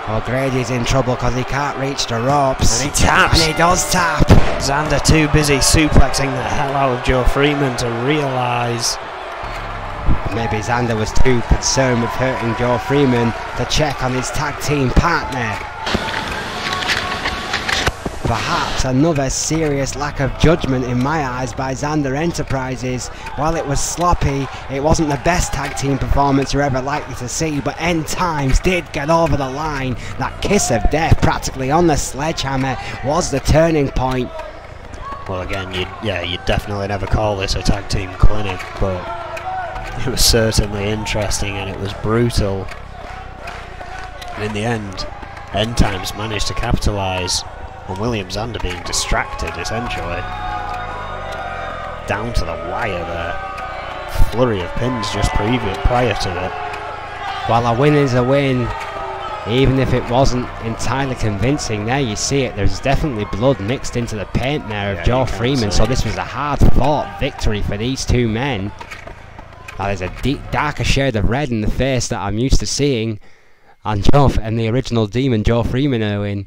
O'Grady's in trouble because he can't reach the ropes. And he taps. And he does tap. Zander too busy suplexing the hell out of Joe Freeman to realise maybe Xander was too concerned with hurting Joe Freeman to check on his tag team partner. Perhaps another serious lack of judgment in my eyes by Xander Enterprises. While it was sloppy, it wasn't the best tag team performance you're ever likely to see, but N.Times did get over the line. That kiss of death practically on the sledgehammer was the turning point. Well, again, you'd definitely never call this a tag team clinic, but it was certainly interesting and it was brutal. And in the end, N.Times managed to capitalise on William Xander being distracted, essentially. Down to the wire there. Flurry of pins just prior to it. While a win is a win, even if it wasn't entirely convincing, there you see it, there's definitely blood mixed into the paint there of Joe Freeman, so this was a hard-fought victory for these two men. Now there's a deep, darker shade of red in the face that I'm used to seeing, and the original Demon Joe Freeman Irwin.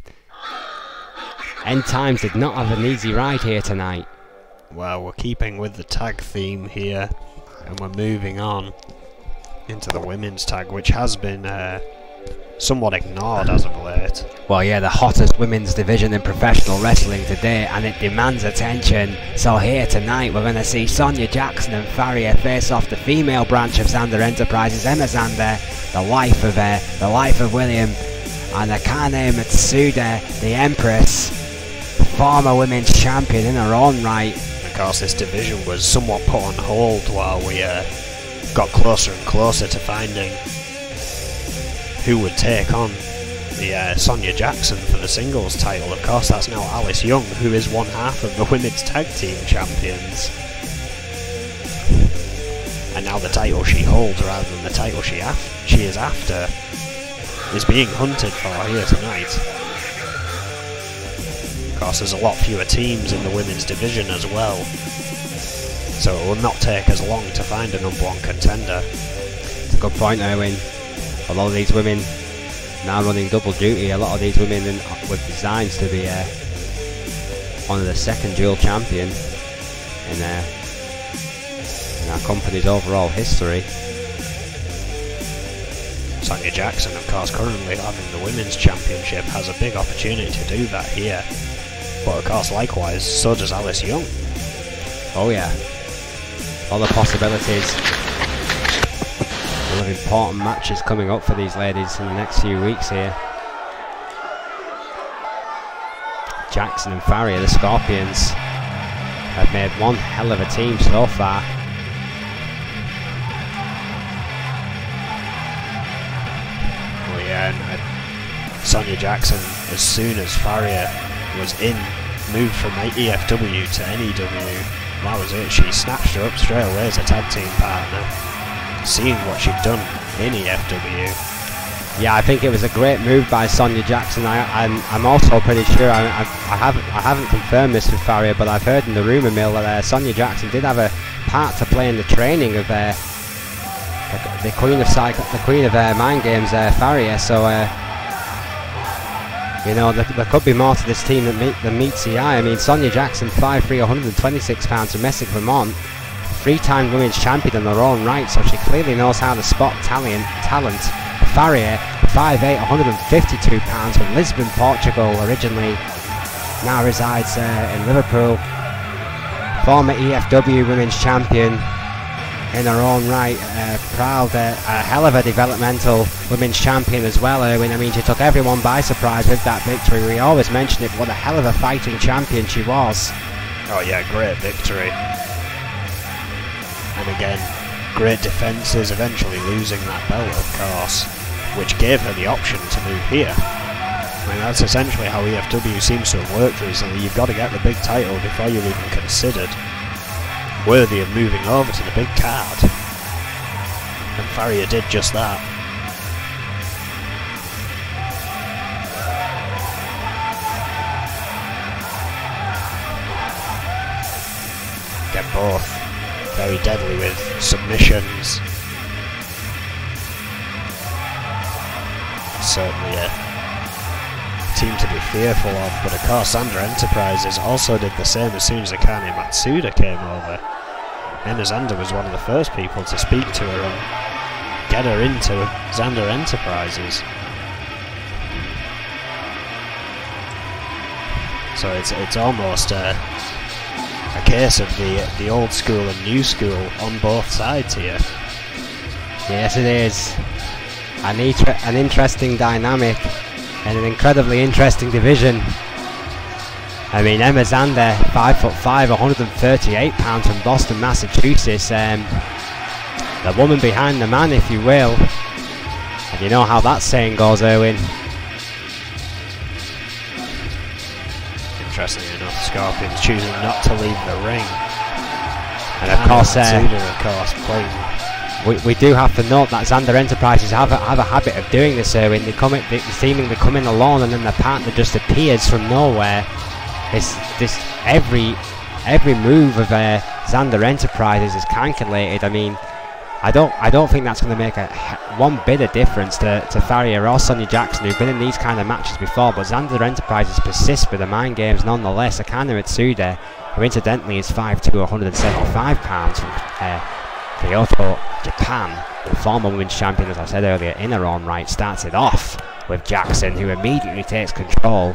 N.Times did not have an easy ride here tonight. Well, we're keeping with the tag theme here, and we're moving on into the women's tag, which has been somewhat ignored as of late. Well, yeah, the hottest women's division in professional wrestling today, and it demands attention. So here tonight we're going to see Sonya Jackson and Farrier face off the female branch of Xander Enterprises, Emma Xander, the wife of William, and Akane Matsuda, the Empress, former women's champion in her own right. Of course, this division was somewhat put on hold while we got closer and closer to finding who would take on the Sonya Jackson for the singles title. Of course, that's now Alice Young, who is one half of the women's tag team champions. And now the title she holds, rather than the title she is after, is being hunted for here tonight. Of course, there's a lot fewer teams in the women's division as well, so it will not take as long to find a number one contender. It's a good point, Erwin. A lot of these women now running double duty, a lot of these women with designs to be one of the second dual champion in our company's overall history. Sonya Jackson, of course, currently having the women's championship, has a big opportunity to do that here. But of course, likewise, so does Alice Young. Oh yeah, all the possibilities. A lot of important matches coming up for these ladies in the next few weeks here. Jackson and Farrier, the Scorpions, have made one hell of a team so far. Oh yeah, and Sonya Jackson, as soon as Farrier was moved from EFW to N.E.W. That was it. She snatched her up straight away as a tag team partner, seeing what she'd done in EFW. Yeah, I think it was a great move by Sonya Jackson. I'm also pretty sure, I haven't confirmed this with Farrier, but I've heard in the rumour mill that Sonya Jackson did have a part to play in the training of the Queen of Mind Games, Farrier. So you know, there could be more to this team than meets the eye. I mean, Sonya Jackson, 5'3", 126 pounds from Messick, Vermont, 3-time women's champion in her own right, so she clearly knows how to spot talent. Farrier, 5'8", 152 pounds from Lisbon, Portugal originally, now resides in Liverpool. Former EFW women's champion in her own right, proud, a hell of a developmental women's champion as well, Erwin. I mean, she took everyone by surprise with that victory. We always mention it, but what a hell of a fighting champion she was. Oh yeah, great victory. And again, great defences, eventually losing that belt, of course, which gave her the option to move here. I mean, that's essentially how EFW seems to have worked recently. You've got to get the big title before you're even considered worthy of moving over to the big card. And Farrier did just that. Again, both very deadly with submissions. Certainly a team to be fearful of, but of course Xander Enterprises also did the same as soon as Akane Matsuda came over. Emma Zander was one of the first people to speak to her and get her into Zander Enterprises. So it's almost a case of the old school and new school on both sides here. Yes, it is. An interesting dynamic and an incredibly interesting division. I mean, Emma Zander, 5'5", 138 pounds from Boston, Massachusetts. The woman behind the man, if you will. And you know how that saying goes, Erwin. Interestingly enough, Scorpions choosing not to leave the ring. And of course, playing. We do have to note that Zander Enterprises have a habit of doing this, Erwin. They seemingly come in alone, and then the partner just appears from nowhere. This every move of Zander Enterprises is calculated. I mean, I don't think that's going to make one bit of difference to Farrier or Sonia Jackson, who've been in these kind of matches before. But Zander Enterprises persist with the mind games nonetheless. Akane Mitsuda, who incidentally is 5'2", 175 pounds from Kyoto, Japan, the former women's champion, as I said earlier, in her own right, starts it off with Jackson, who immediately takes control.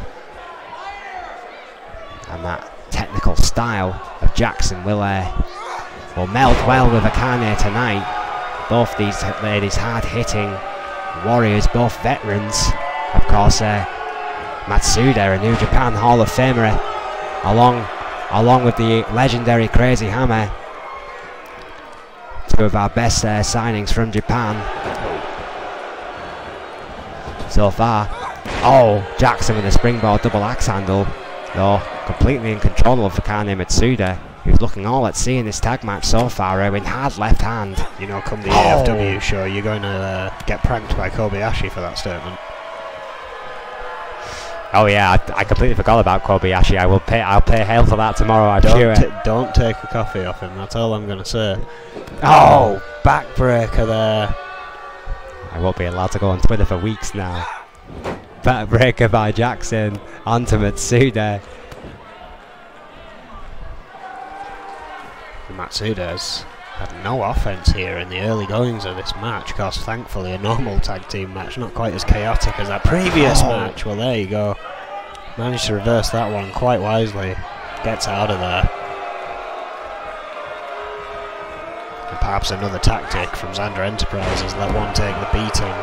And that technical style of Jackson will meld well with Akane tonight. Both these ladies hard-hitting warriors, both veterans. Of course, Matsuda, a New Japan Hall of Famer, along with the legendary Crazy Hammer. Two of our best signings from Japan so far. Oh, Jackson with a springboard double axe handle. Though completely in control of Akane Mitsuda, who's looking all at sea in this tag match so far, with hard left hand. You know, come the AFW show, you're going to get pranked by Kobayashi for that statement. Oh yeah, I completely forgot about Kobayashi. I'll pay hell for that tomorrow, I'm sure. Don't take a coffee off him, that's all I'm going to say. Oh, backbreaker there. I won't be allowed to go on Twitter for weeks now. Backbreaker by Jackson onto Matsuda. Matsuda's had no offense here in the early goings of this match, because thankfully a normal tag team match, not quite as chaotic as that previous match. Well, there you go. Managed to reverse that one quite wisely. Gets out of there. And perhaps another tactic from Zander Enterprises, let one take the beating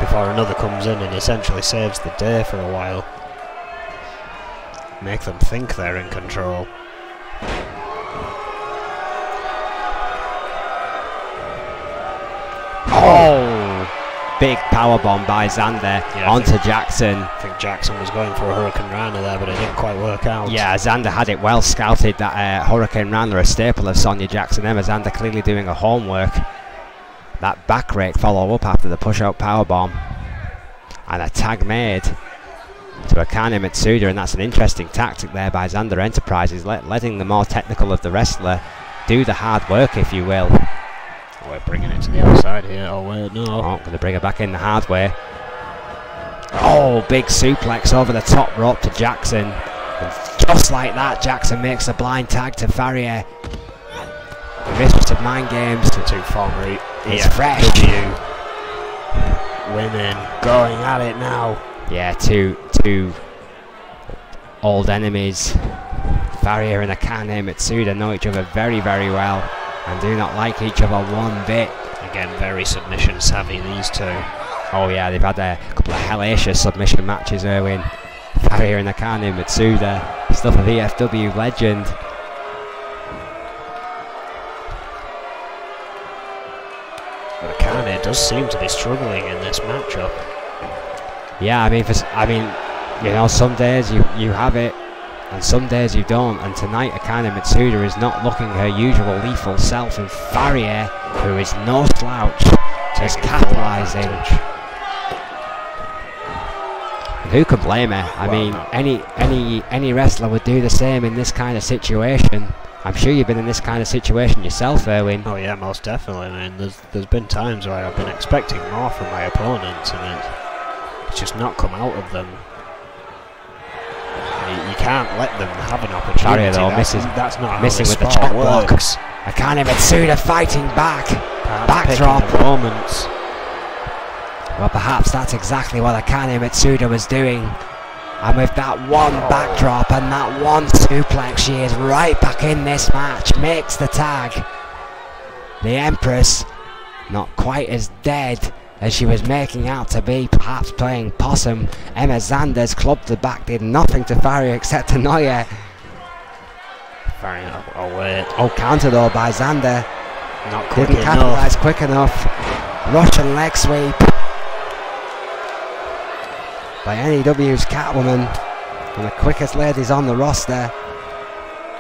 before another comes in and essentially saves the day for a while. Make them think they're in control. Oh! Big powerbomb by Zander onto Jackson. I think Jackson was going for a Hurricane Rana there, but it didn't quite work out. Yeah, Zander had it well scouted, that Hurricane Rana, a staple of Sonia Jackson. Emma Zander clearly doing her homework. That back rake follow up after the push-out powerbomb. And a tag made to Akane Mitsuda, and that's an interesting tactic there by Zander Enterprises, letting the more technical of the wrestler do the hard work, if you will. We're bringing it to the outside here. Oh, wait, no. Oh, going to bring her back in the hard way. Oh, big suplex over the top rope to Jackson. And just like that, Jackson makes a blind tag to Farrier. The mistress of mind games. The two former It's fresh. Women going at it now. Yeah, two old enemies. Farrier and Akane Mitsuda know each other very, very well and do not like each other one bit. Again, very submission savvy, these two. Oh yeah, they've had a couple of hellacious submission matches, Erwin. Farrier and Akane Mitsuda, stuff of EFW legend. But Akane does seem to be struggling in this matchup. Yeah, I mean, you know, some days you have it, and some days you don't. And tonight, Akane Mitsuda is not looking her usual lethal self, and Farrier, who is no slouch, is capitalising. Who can blame her? I mean, any wrestler would do the same in this kind of situation. I'm sure you've been in this kind of situation yourself, Erwin. Oh yeah, most definitely. I mean, there's been times where I've been expecting more from my opponents, and it's just not come out of them. You can't let them have an opportunity. Farrier though, that's not missing how with the sport chop works. Akane Mitsuda fighting back. Perhaps Backdrop. Moments. Well, perhaps that's exactly what Akane Mitsuda was doing. And with that one backdrop and that one suplex, she is right back in this match. Makes the tag. The Empress, not quite as dead as she was making out to be, perhaps playing possum. Emma Zander's clubbed the back, did nothing to Faria except annoy her. Faria, oh wait. Oh, counter though by Zander. Not quick Didn't enough. capitalise quick enough. Russian leg sweep by N.E.W's Catwoman, one of the quickest ladies on the roster.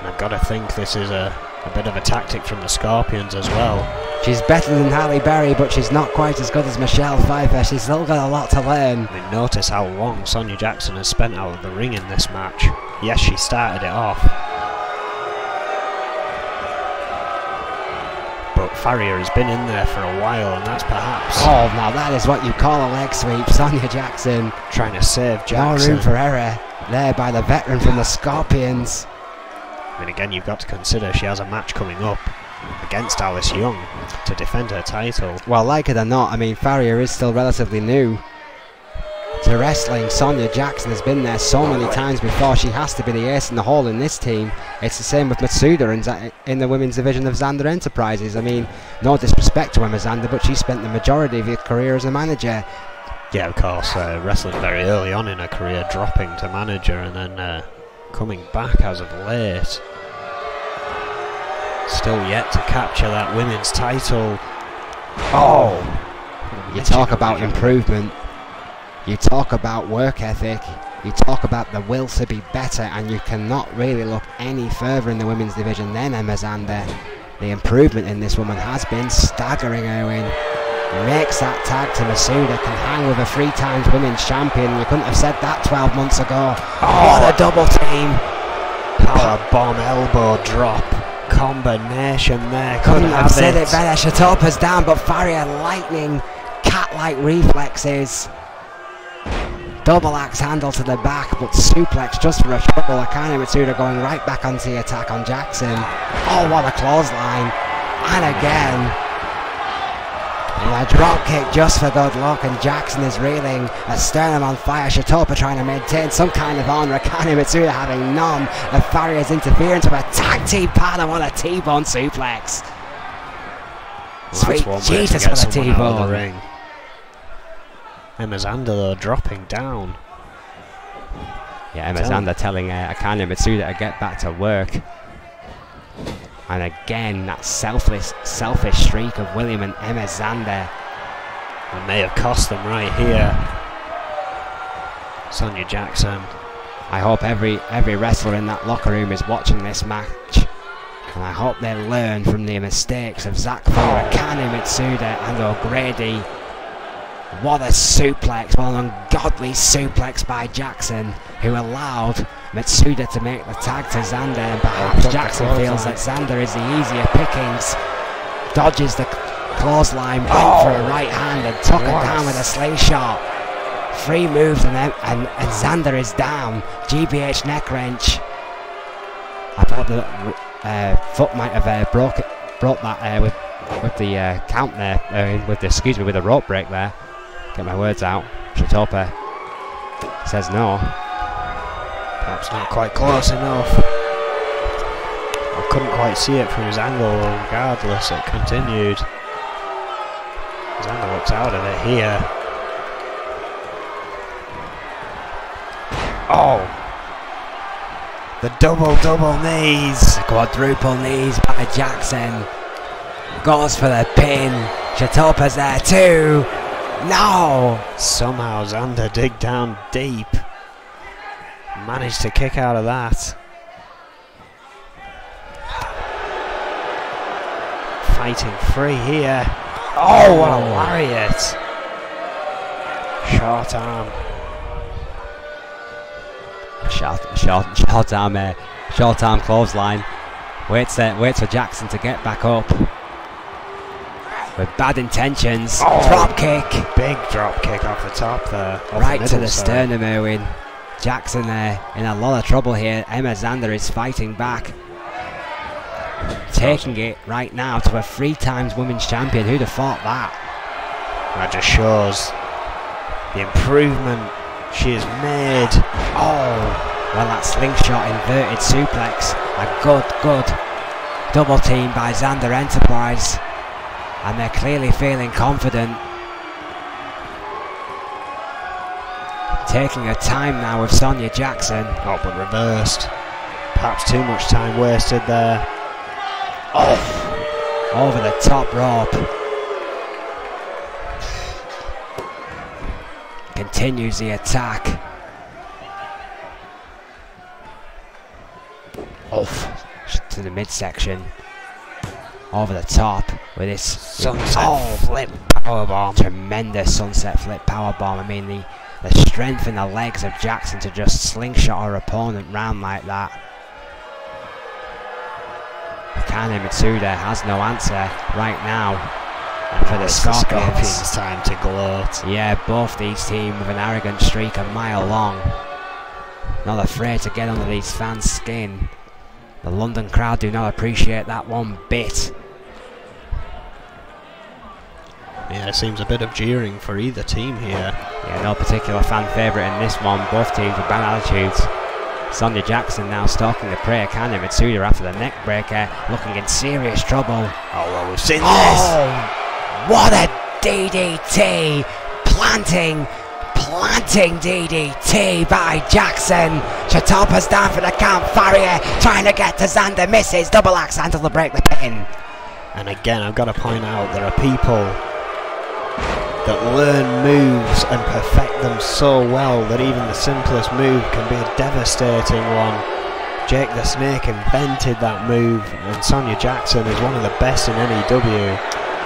And I've got to think this is a bit of a tactic from the Scorpions as well. She's better than Halle Berry, but she's not quite as good as Michelle Pfeiffer. She's still got a lot to learn. I mean, notice how long Sonya Jackson has spent out of the ring in this match. Yes, she started it off, but Faria has been in there for a while, and that's perhaps... Oh, now that is what you call a leg sweep. Sonya Jackson trying to save Jackson. No room for error there by the veteran from the Scorpions. I mean, again, you've got to consider she has a match coming up against Alice Young to defend her title. Well, like it or not, I mean, Faria is still relatively new to wrestling. Sonya Jackson has been there so many times before. She has to be the ace in the hole in this team. It's the same with Mitsuda in the women's division of Zander Enterprises. I mean, no disrespect to Emma Zander, but she spent the majority of her career as a manager. Yeah, of course, wrestling very early on in her career, dropping to manager and then coming back as of late. Still yet to capture that women's title. Oh! You talk about improvement. You talk about work ethic. You talk about the will to be better, and you cannot really look any further in the women's division than Emma Zander. The improvement in this woman has been staggering, Owen. Makes that tag to Masuda, can hang with a 3 times women's champion. You couldn't have said that 12 months ago. Oh, what a double team. Power bomb, elbow drop. Combination there. Couldn't have said it better. Shatopa's down, but Faria lightning cat-like reflexes. Double axe handle to the back, but suplex just for a trouble. Akane Mitsuda going right back onto the attack on Jackson. Oh, what a clothesline. And again. And a drop kick just for good luck, and Jackson is reeling, a sternum on fire. Shatopa trying to maintain some kind of honor. Akane Mitsuda having none of Faria's interference with a tag team partner. What a T-bone suplex. Sweet Jesus, what a T-bone. Emma Zander though dropping down. Yeah, Emma Zander telling Akane Mitsuda to get back to work. And again, that selfish streak of William and Emma Zander. It may have cost them right here. Sonya Jackson. I hope every wrestler in that locker room is watching this match. And I hope they learn from the mistakes of Zack Fuller, Akane Mitsuda and O'Grady. What a suplex, what an ungodly suplex by Jackson, who allowed Mitsuda to make the tag to Zander, and perhaps Jackson feels that Zander is the easier pickings. Dodges the clothesline, went for a right hand and took her down with a slingshot. 3 moves and Zander is down. GBH neck wrench. I thought the foot might have broke that with the count there, with the rope break there. Get my words out. Shatopa says no. Perhaps not quite close enough. I couldn't quite see it from his angle. Regardless, it continued. Zander looks out of it here. Oh! The double knees. The quadruple knees by Jackson. Goes for the pin. Shatopa's there too. No! Somehow Zander dig down deep. Managed to kick out of that. Fighting free here. Oh, what a lariat. Short arm. Short arm clothesline. Waits for Jackson to get back up. With bad intentions. Oh, drop kick. Big drop kick off the top there. Right to the sternum, Owen. Jackson there in a lot of trouble here. Emma Zander is fighting back. taking it right now to a 3 times women's champion. Who'd have thought that? That just shows the improvement she has made. Oh, well, that slingshot inverted suplex. A good double team by Xander Enterprise. And they're clearly feeling confident. Taking her time now with Sonia Jackson. Oh, but reversed. Perhaps too much time wasted there. Oh, over the top rope. Continues the attack. Off to the midsection. Over the top with this sunset flip powerbomb. Tremendous sunset flip powerbomb. I mean, the strength in the legs of Jackson to just slingshot her opponent round like that. Akane Mitsuda has no answer right now. And for the Scorpions, time to gloat. Yeah, both these teams with an arrogant streak a mile long. Not afraid to get under these fans' skin. The London crowd do not appreciate that one bit. Yeah, it seems a bit of jeering for either team here. Yeah, no particular fan favourite in this one. Both teams with bad attitudes. Sonia Jackson now stalking the prey. Akane Mitsuda after the neck breaker, looking in serious trouble. Oh, well, we've seen this. What a DDT! Planting DDT by Jackson. Chatopa's down for the count. Farrier trying to get to Xander, misses. Double axe handle to break the pin. And again, I've got to point out, there are people that learn moves and perfect them so well that even the simplest move can be a devastating one. Jake the Snake invented that move, and Sonia Jackson is one of the best in N.E.W.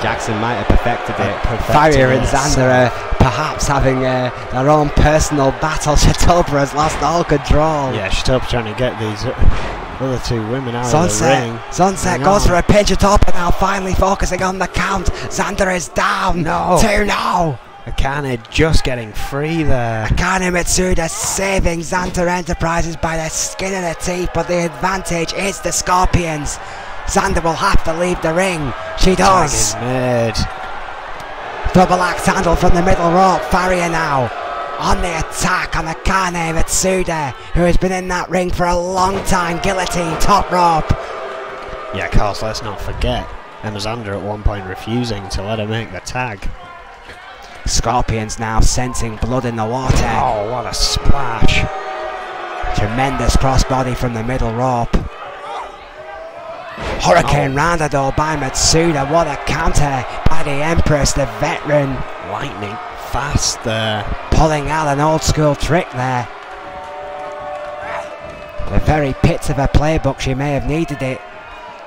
Jackson might have perfected it. Farrier and Xander are perhaps having their own personal battle. Chatopa has lost all control. Yeah, Chatopa trying to get these other 2 women out of the ring. Sunset goes for a pinch. Chatopa now finally focusing on the count. Xander is down. No. 2-0. Akane just getting free there. Akane Mitsuda saving Xander Enterprises by the skin of their teeth, but the advantage is the Scorpions. Xander will have to leave the ring. She does. Double axe handle from the middle rope. Farrier now on the attack on Akane Mitsuda, who has been in that ring for a long time. Guillotine, top rope. Yeah, of course, let's not forget Emma Xander at one point refusing to let her make the tag. Scorpions now sensing blood in the water. Oh, what a splash. Tremendous crossbody from the middle rope. Hurricane Roundado by Mitsuda. What a counter by the Empress, the veteran. Lightning fast there. Pulling out an old school trick there. The very pits of her playbook, she may have needed it.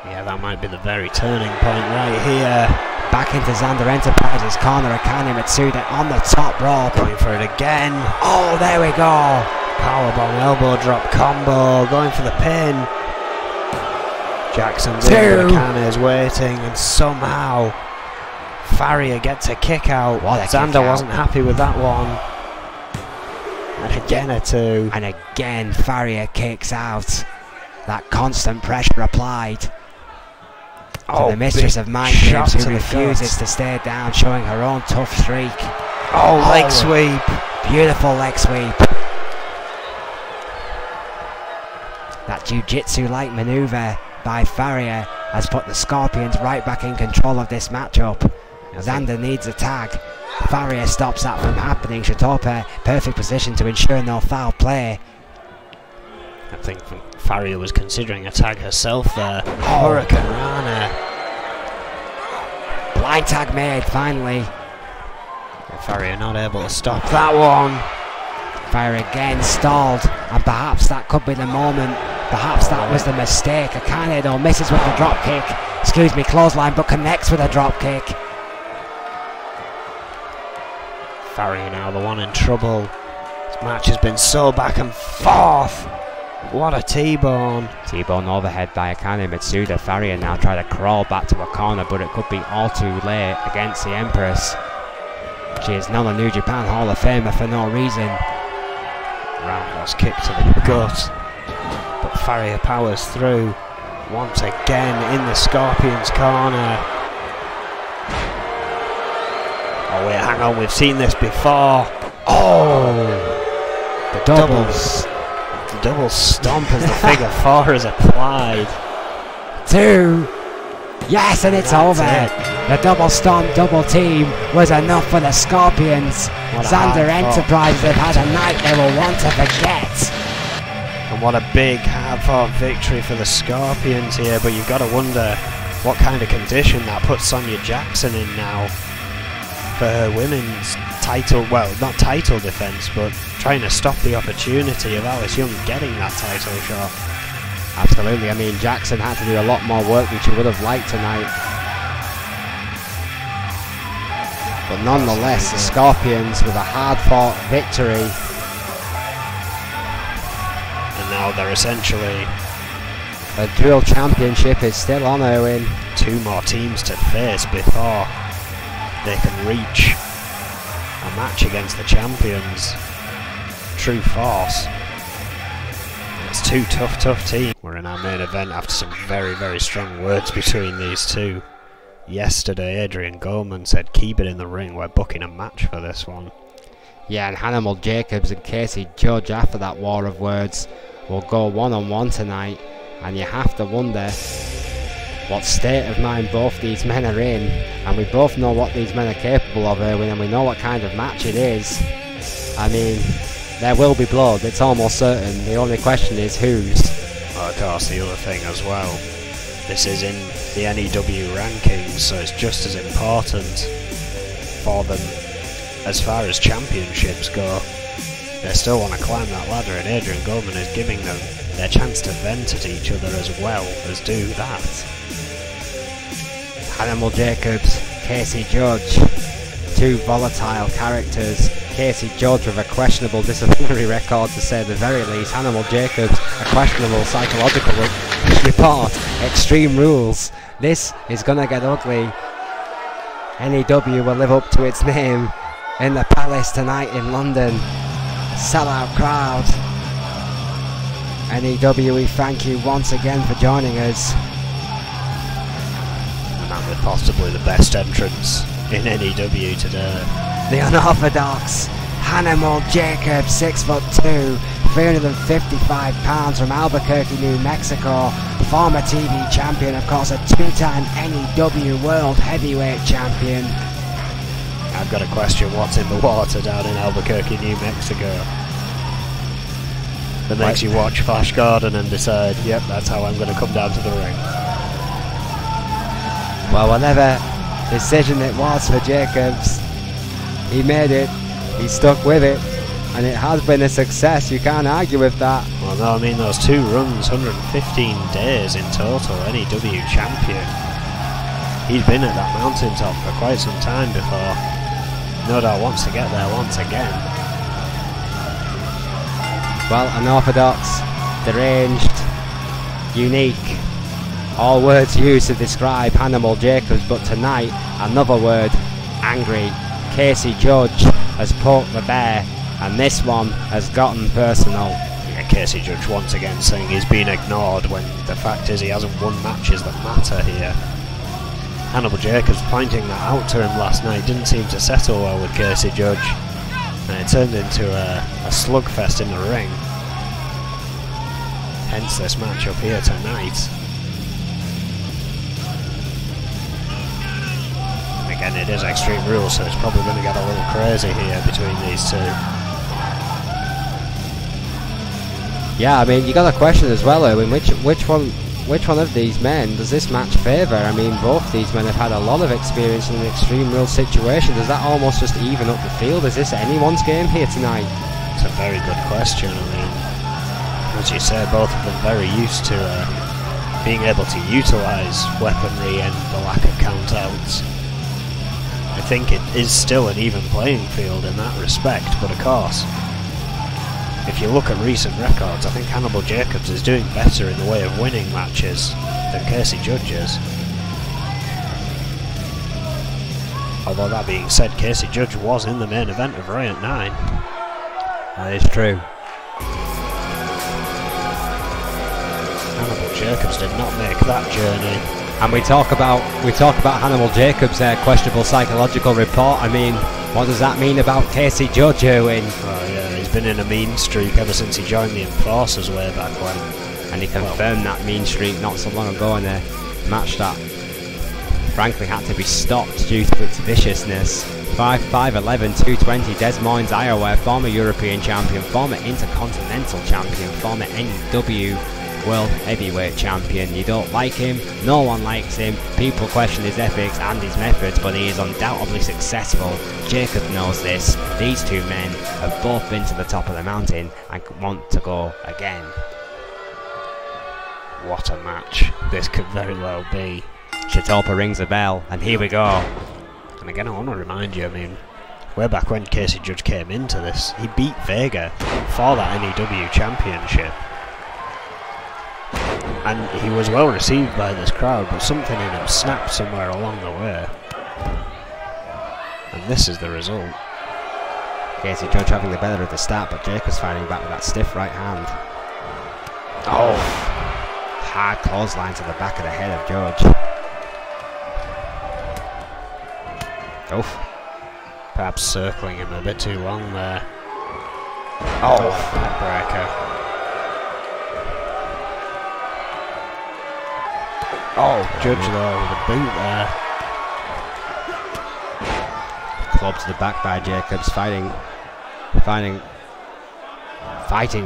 Yeah, that might be the very turning point right here. Back into Xander Enterprises corner. Akane Mitsuda on the top rope. Going for it again. Oh, there we go. Powerbomb elbow drop combo. Going for the pin. Jackson's 2. Akane is waiting, and somehow Farrier gets a kick out. Xander wasn't happy with that one. And again a 2. And again Farrier kicks out. That constant pressure applied to the mistress of mind games, who refuses to stay down, showing her own tough streak. Oh, leg sweep. Beautiful leg sweep. That jiu-jitsu-like maneuver by Farrier has put the Scorpions right back in control of this matchup. Xander needs a tag. Farrier stops that from happening. Chatopa, perfect position to ensure no foul play. I think Farrier was considering a tag herself there. Hurricane Rana. Blind tag made, finally. And Farrier not able to stop that one. Farrier again stalled, and perhaps that could be the moment. Perhaps that was the mistake. Akane though misses with the drop kick. Excuse me, clothesline, but connects with a drop kick. Farrier now the one in trouble. This match has been so back and forth. What a T-bone. T-bone overhead by Akane Mitsuda. Farrier now trying to crawl back to a corner, but it could be all too late against the Empress. She is not a New Japan Hall of Famer for no reason. Roundhouse kick to the gut, but Farrier powers through. once again in the Scorpions' corner. Oh wait, hang on, we've seen this before. Oh! The double stomp as the figure 4 is applied. 2. Yes, and it's over. The double stomp, double team was enough for the Scorpions. Xander Enterprises have had a night they will want to forget. And what a big hard-fought victory for the Scorpions here, but you've got to wonder what kind of condition that puts Sonya Jackson in now for her women's title, well, not title defence, but trying to stop the opportunity of Alice Young getting that title shot. Absolutely, I mean, Jackson had to do a lot more work than she would have liked tonight. But nonetheless, the Scorpions with a hard-fought victory. And now they're essentially... The dual championship is still on, Owen. 2 more teams to face before they can reach a match against the champions. True force. It's 2 tough teams. We're in our main event after some very, very strong words between these two. Yesterday, Adrian Goldman said, "Keep it in the ring, we're booking a match for this one." Yeah, and Hannibal Jacobs and Casey Judge, after that war of words, will go one-on-one tonight. And you have to wonder what state of mind both these men are in. And we both know what these men are capable of, Erwin, and we know what kind of match it is. I mean, there will be blood, it's almost certain. The only question is whose. Well, of course, the other thing as well, this is in the N.E.W. rankings, so it's just as important for them as far as championships go. They still want to climb that ladder, and Adrian Goldman is giving them their chance to vent at each other as well as do that. Hannibal Jacobs, Casey Judge, 2 volatile characters. Casey Judge with a questionable disciplinary record, to say the very least. Hannibal Jacobs, a questionable psychological report. Extreme Rules. This is gonna get ugly. N.E.W. will live up to its name in the Palace tonight in London. Sellout crowd. N.E.W., we thank you once again for joining us. And that was possibly the best entrance in N.E.W. today. The unorthodox Hannibal Jacobs, 6'2", 355 pounds, from Albuquerque, New Mexico, former TV champion, of course, a 2-time N.E.W. World Heavyweight Champion. I've got a question, what's in the water down in Albuquerque, New Mexico? That makes you watch Flash Gordon and decide, yep, that's how I'm going to come down to the ring. Well, whatever decision it was for Jacobs, he made it, he stuck with it, and it has been a success. You can't argue with that. Well, no, I mean, those 2 runs, 115 days in total, N.E.W. champion. He's been at that mountaintop for quite some time before. No doubt wants to get there once again. Well, unorthodox, deranged, unique, all words used to describe Hannibal Jacobs, but tonight, another word, angry. Casey Judge has poked the bear, and this one has gotten personal. Yeah, Casey Judge once again saying he's been ignored, when the fact is he hasn't won matches that matter here. Hannibal Jacobs pointing that out to him last night didn't seem to settle well with Casey Judge, and it turned into a slugfest in the ring. Hence this match up here tonight. Again, it is Extreme Rules, so it's probably going to get a little crazy here between these two. Yeah, I mean, you got a question as well, Owen. Which one of these men does this match favour? I mean, both these men have had a lot of experience in an Extreme Rules situation. Does that almost just even up the field? Is this anyone's game here tonight? It's a very good question. I mean, as you say, both of them very used to being able to utilise weaponry and the lack of countouts. I think it is still an even playing field in that respect, but of course, if you look at recent records, I think Hannibal Jacobs is doing better in the way of winning matches than Casey Judge is. Although that being said, Casey Judge was in the main event of Riot 9. That is true. Hannibal Jacobs did not make that journey. And we talk about Hannibal Jacobs' questionable psychological report. I mean, what does that mean about Casey Judge, Erwin? Oh yeah, he's been in a mean streak ever since he joined the Enforcers way back when. And he confirmed that mean streak not so long ago in a match that frankly had to be stopped due to its viciousness. 5'11", 220, Des Moines, Iowa, former European champion, former Intercontinental champion, former N.E.W. World Heavyweight Champion. You don't like him, no one likes him, people question his ethics and his methods, but he is undoubtedly successful. Jacob knows this. These two men have both been to the top of the mountain and want to go again. What a match this could very well be. Chitopa rings a bell, and here we go. And again, I want to remind you, I mean, way back when Casey Judge came into this, he beat Vega for that N.E.W. championship. And he was well received by this crowd, but something in him snapped somewhere along the way. And this is the result. Casey Judge having the better of the start, but Jacobs fighting back with that stiff right hand. Oh! Hard clothesline to the back of the head of Judge. Oof. Perhaps circling him a bit too long there. Oh, backbreaker. Oh, Judge though with a boot there. Club to the back by Jacobs, fighting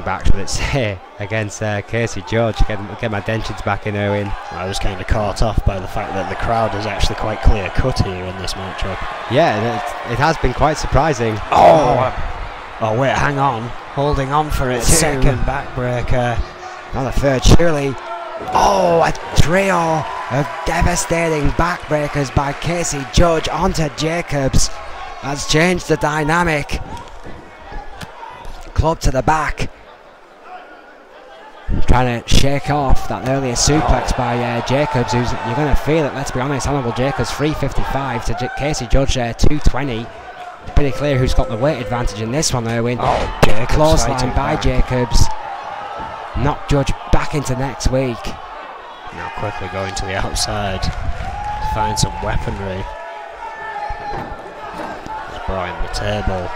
back, should it say, against Casey Judge. Get my dentions back in, Erwin. I was kind of caught off by the fact that the crowd is actually quite clear cut here in this matchup. Yeah, it has been quite surprising. Oh wait, hang on. Holding on for it. Second backbreaker. Not a third, surely. Oh, a trio of devastating backbreakers by Casey Judge onto Jacobs. Has changed the dynamic. Club to the back. Trying to shake off that earlier suplex by Jacobs, who's, you're going to feel it, let's be honest. Hannibal Jacobs 355 to Casey Judge 220. Pretty clear who's got the weight advantage in this one, Erwin. Oh, Jacobs clothesline by Jacobs. Knock Judge back into next week. Now quickly going to the outside to find some weaponry. Just brought in the table.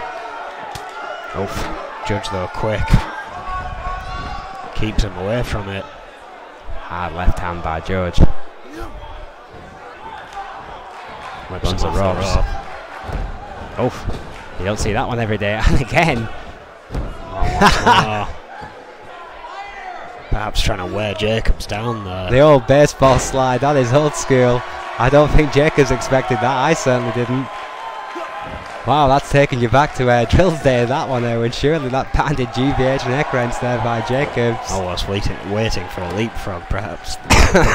Oof. Judge though quick. Keeps him away from it. Hard left hand by Judge. Runs the ropes. Oof. You don't see that one every day. And again. Perhaps trying to wear Jacobs down there. The old baseball slide, that is old school. I don't think Jacobs expected that. I certainly didn't. Wow, that's taking you back to Drills Day, that one, Erwin. Surely that patented GBH neck wrench there by Jacobs. I was waiting for a leapfrog, perhaps.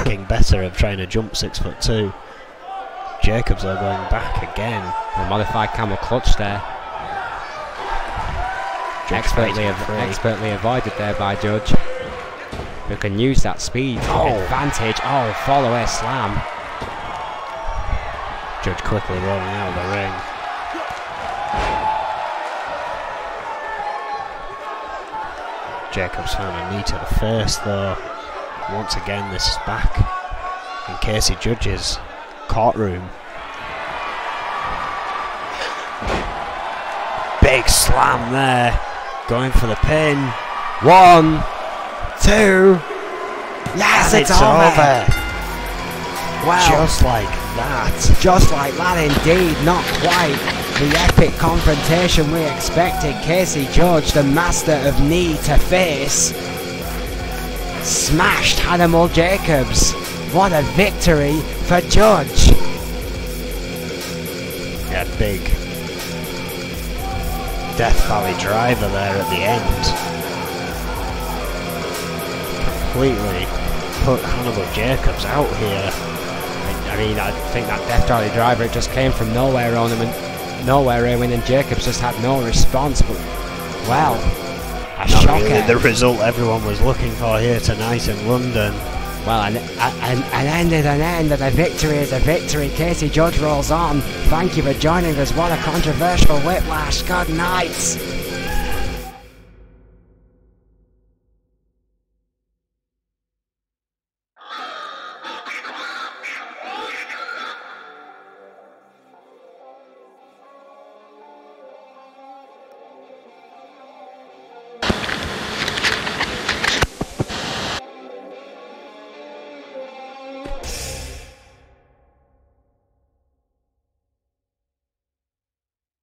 Thinking better of trying to jump 6'2". Jacobs are going back again. A modified camel clutch there. Expertly avoided there by Judge, who can use that speed advantage. Oh, fall away slam. Judge quickly rolling out of the ring. Jacobs found a knee to the face though. Once again, this is back in Casey Judge's courtroom. Big slam there. Going for the pin. 1, 2. Yes, and it's over. Wow. Just like that. Just like that indeed. Not quite the epic confrontation we expected. Casey Judge, the master of knee to face, smashed Hannibal Jacobs. What a victory for Judge. Yeah, big Death Valley driver there at the end. Completely put Hannibal Jacobs out here. I mean, I think that Death Valley driver, it just came from nowhere on him, and Erwin, and Jacobs just had no response. But well, a shocker. Really the result everyone was looking for here tonight in London. Well, an end is an end, and a victory is a victory. Casey Judge rolls on. Thank you for joining us. What a controversial Whiplash. Good night.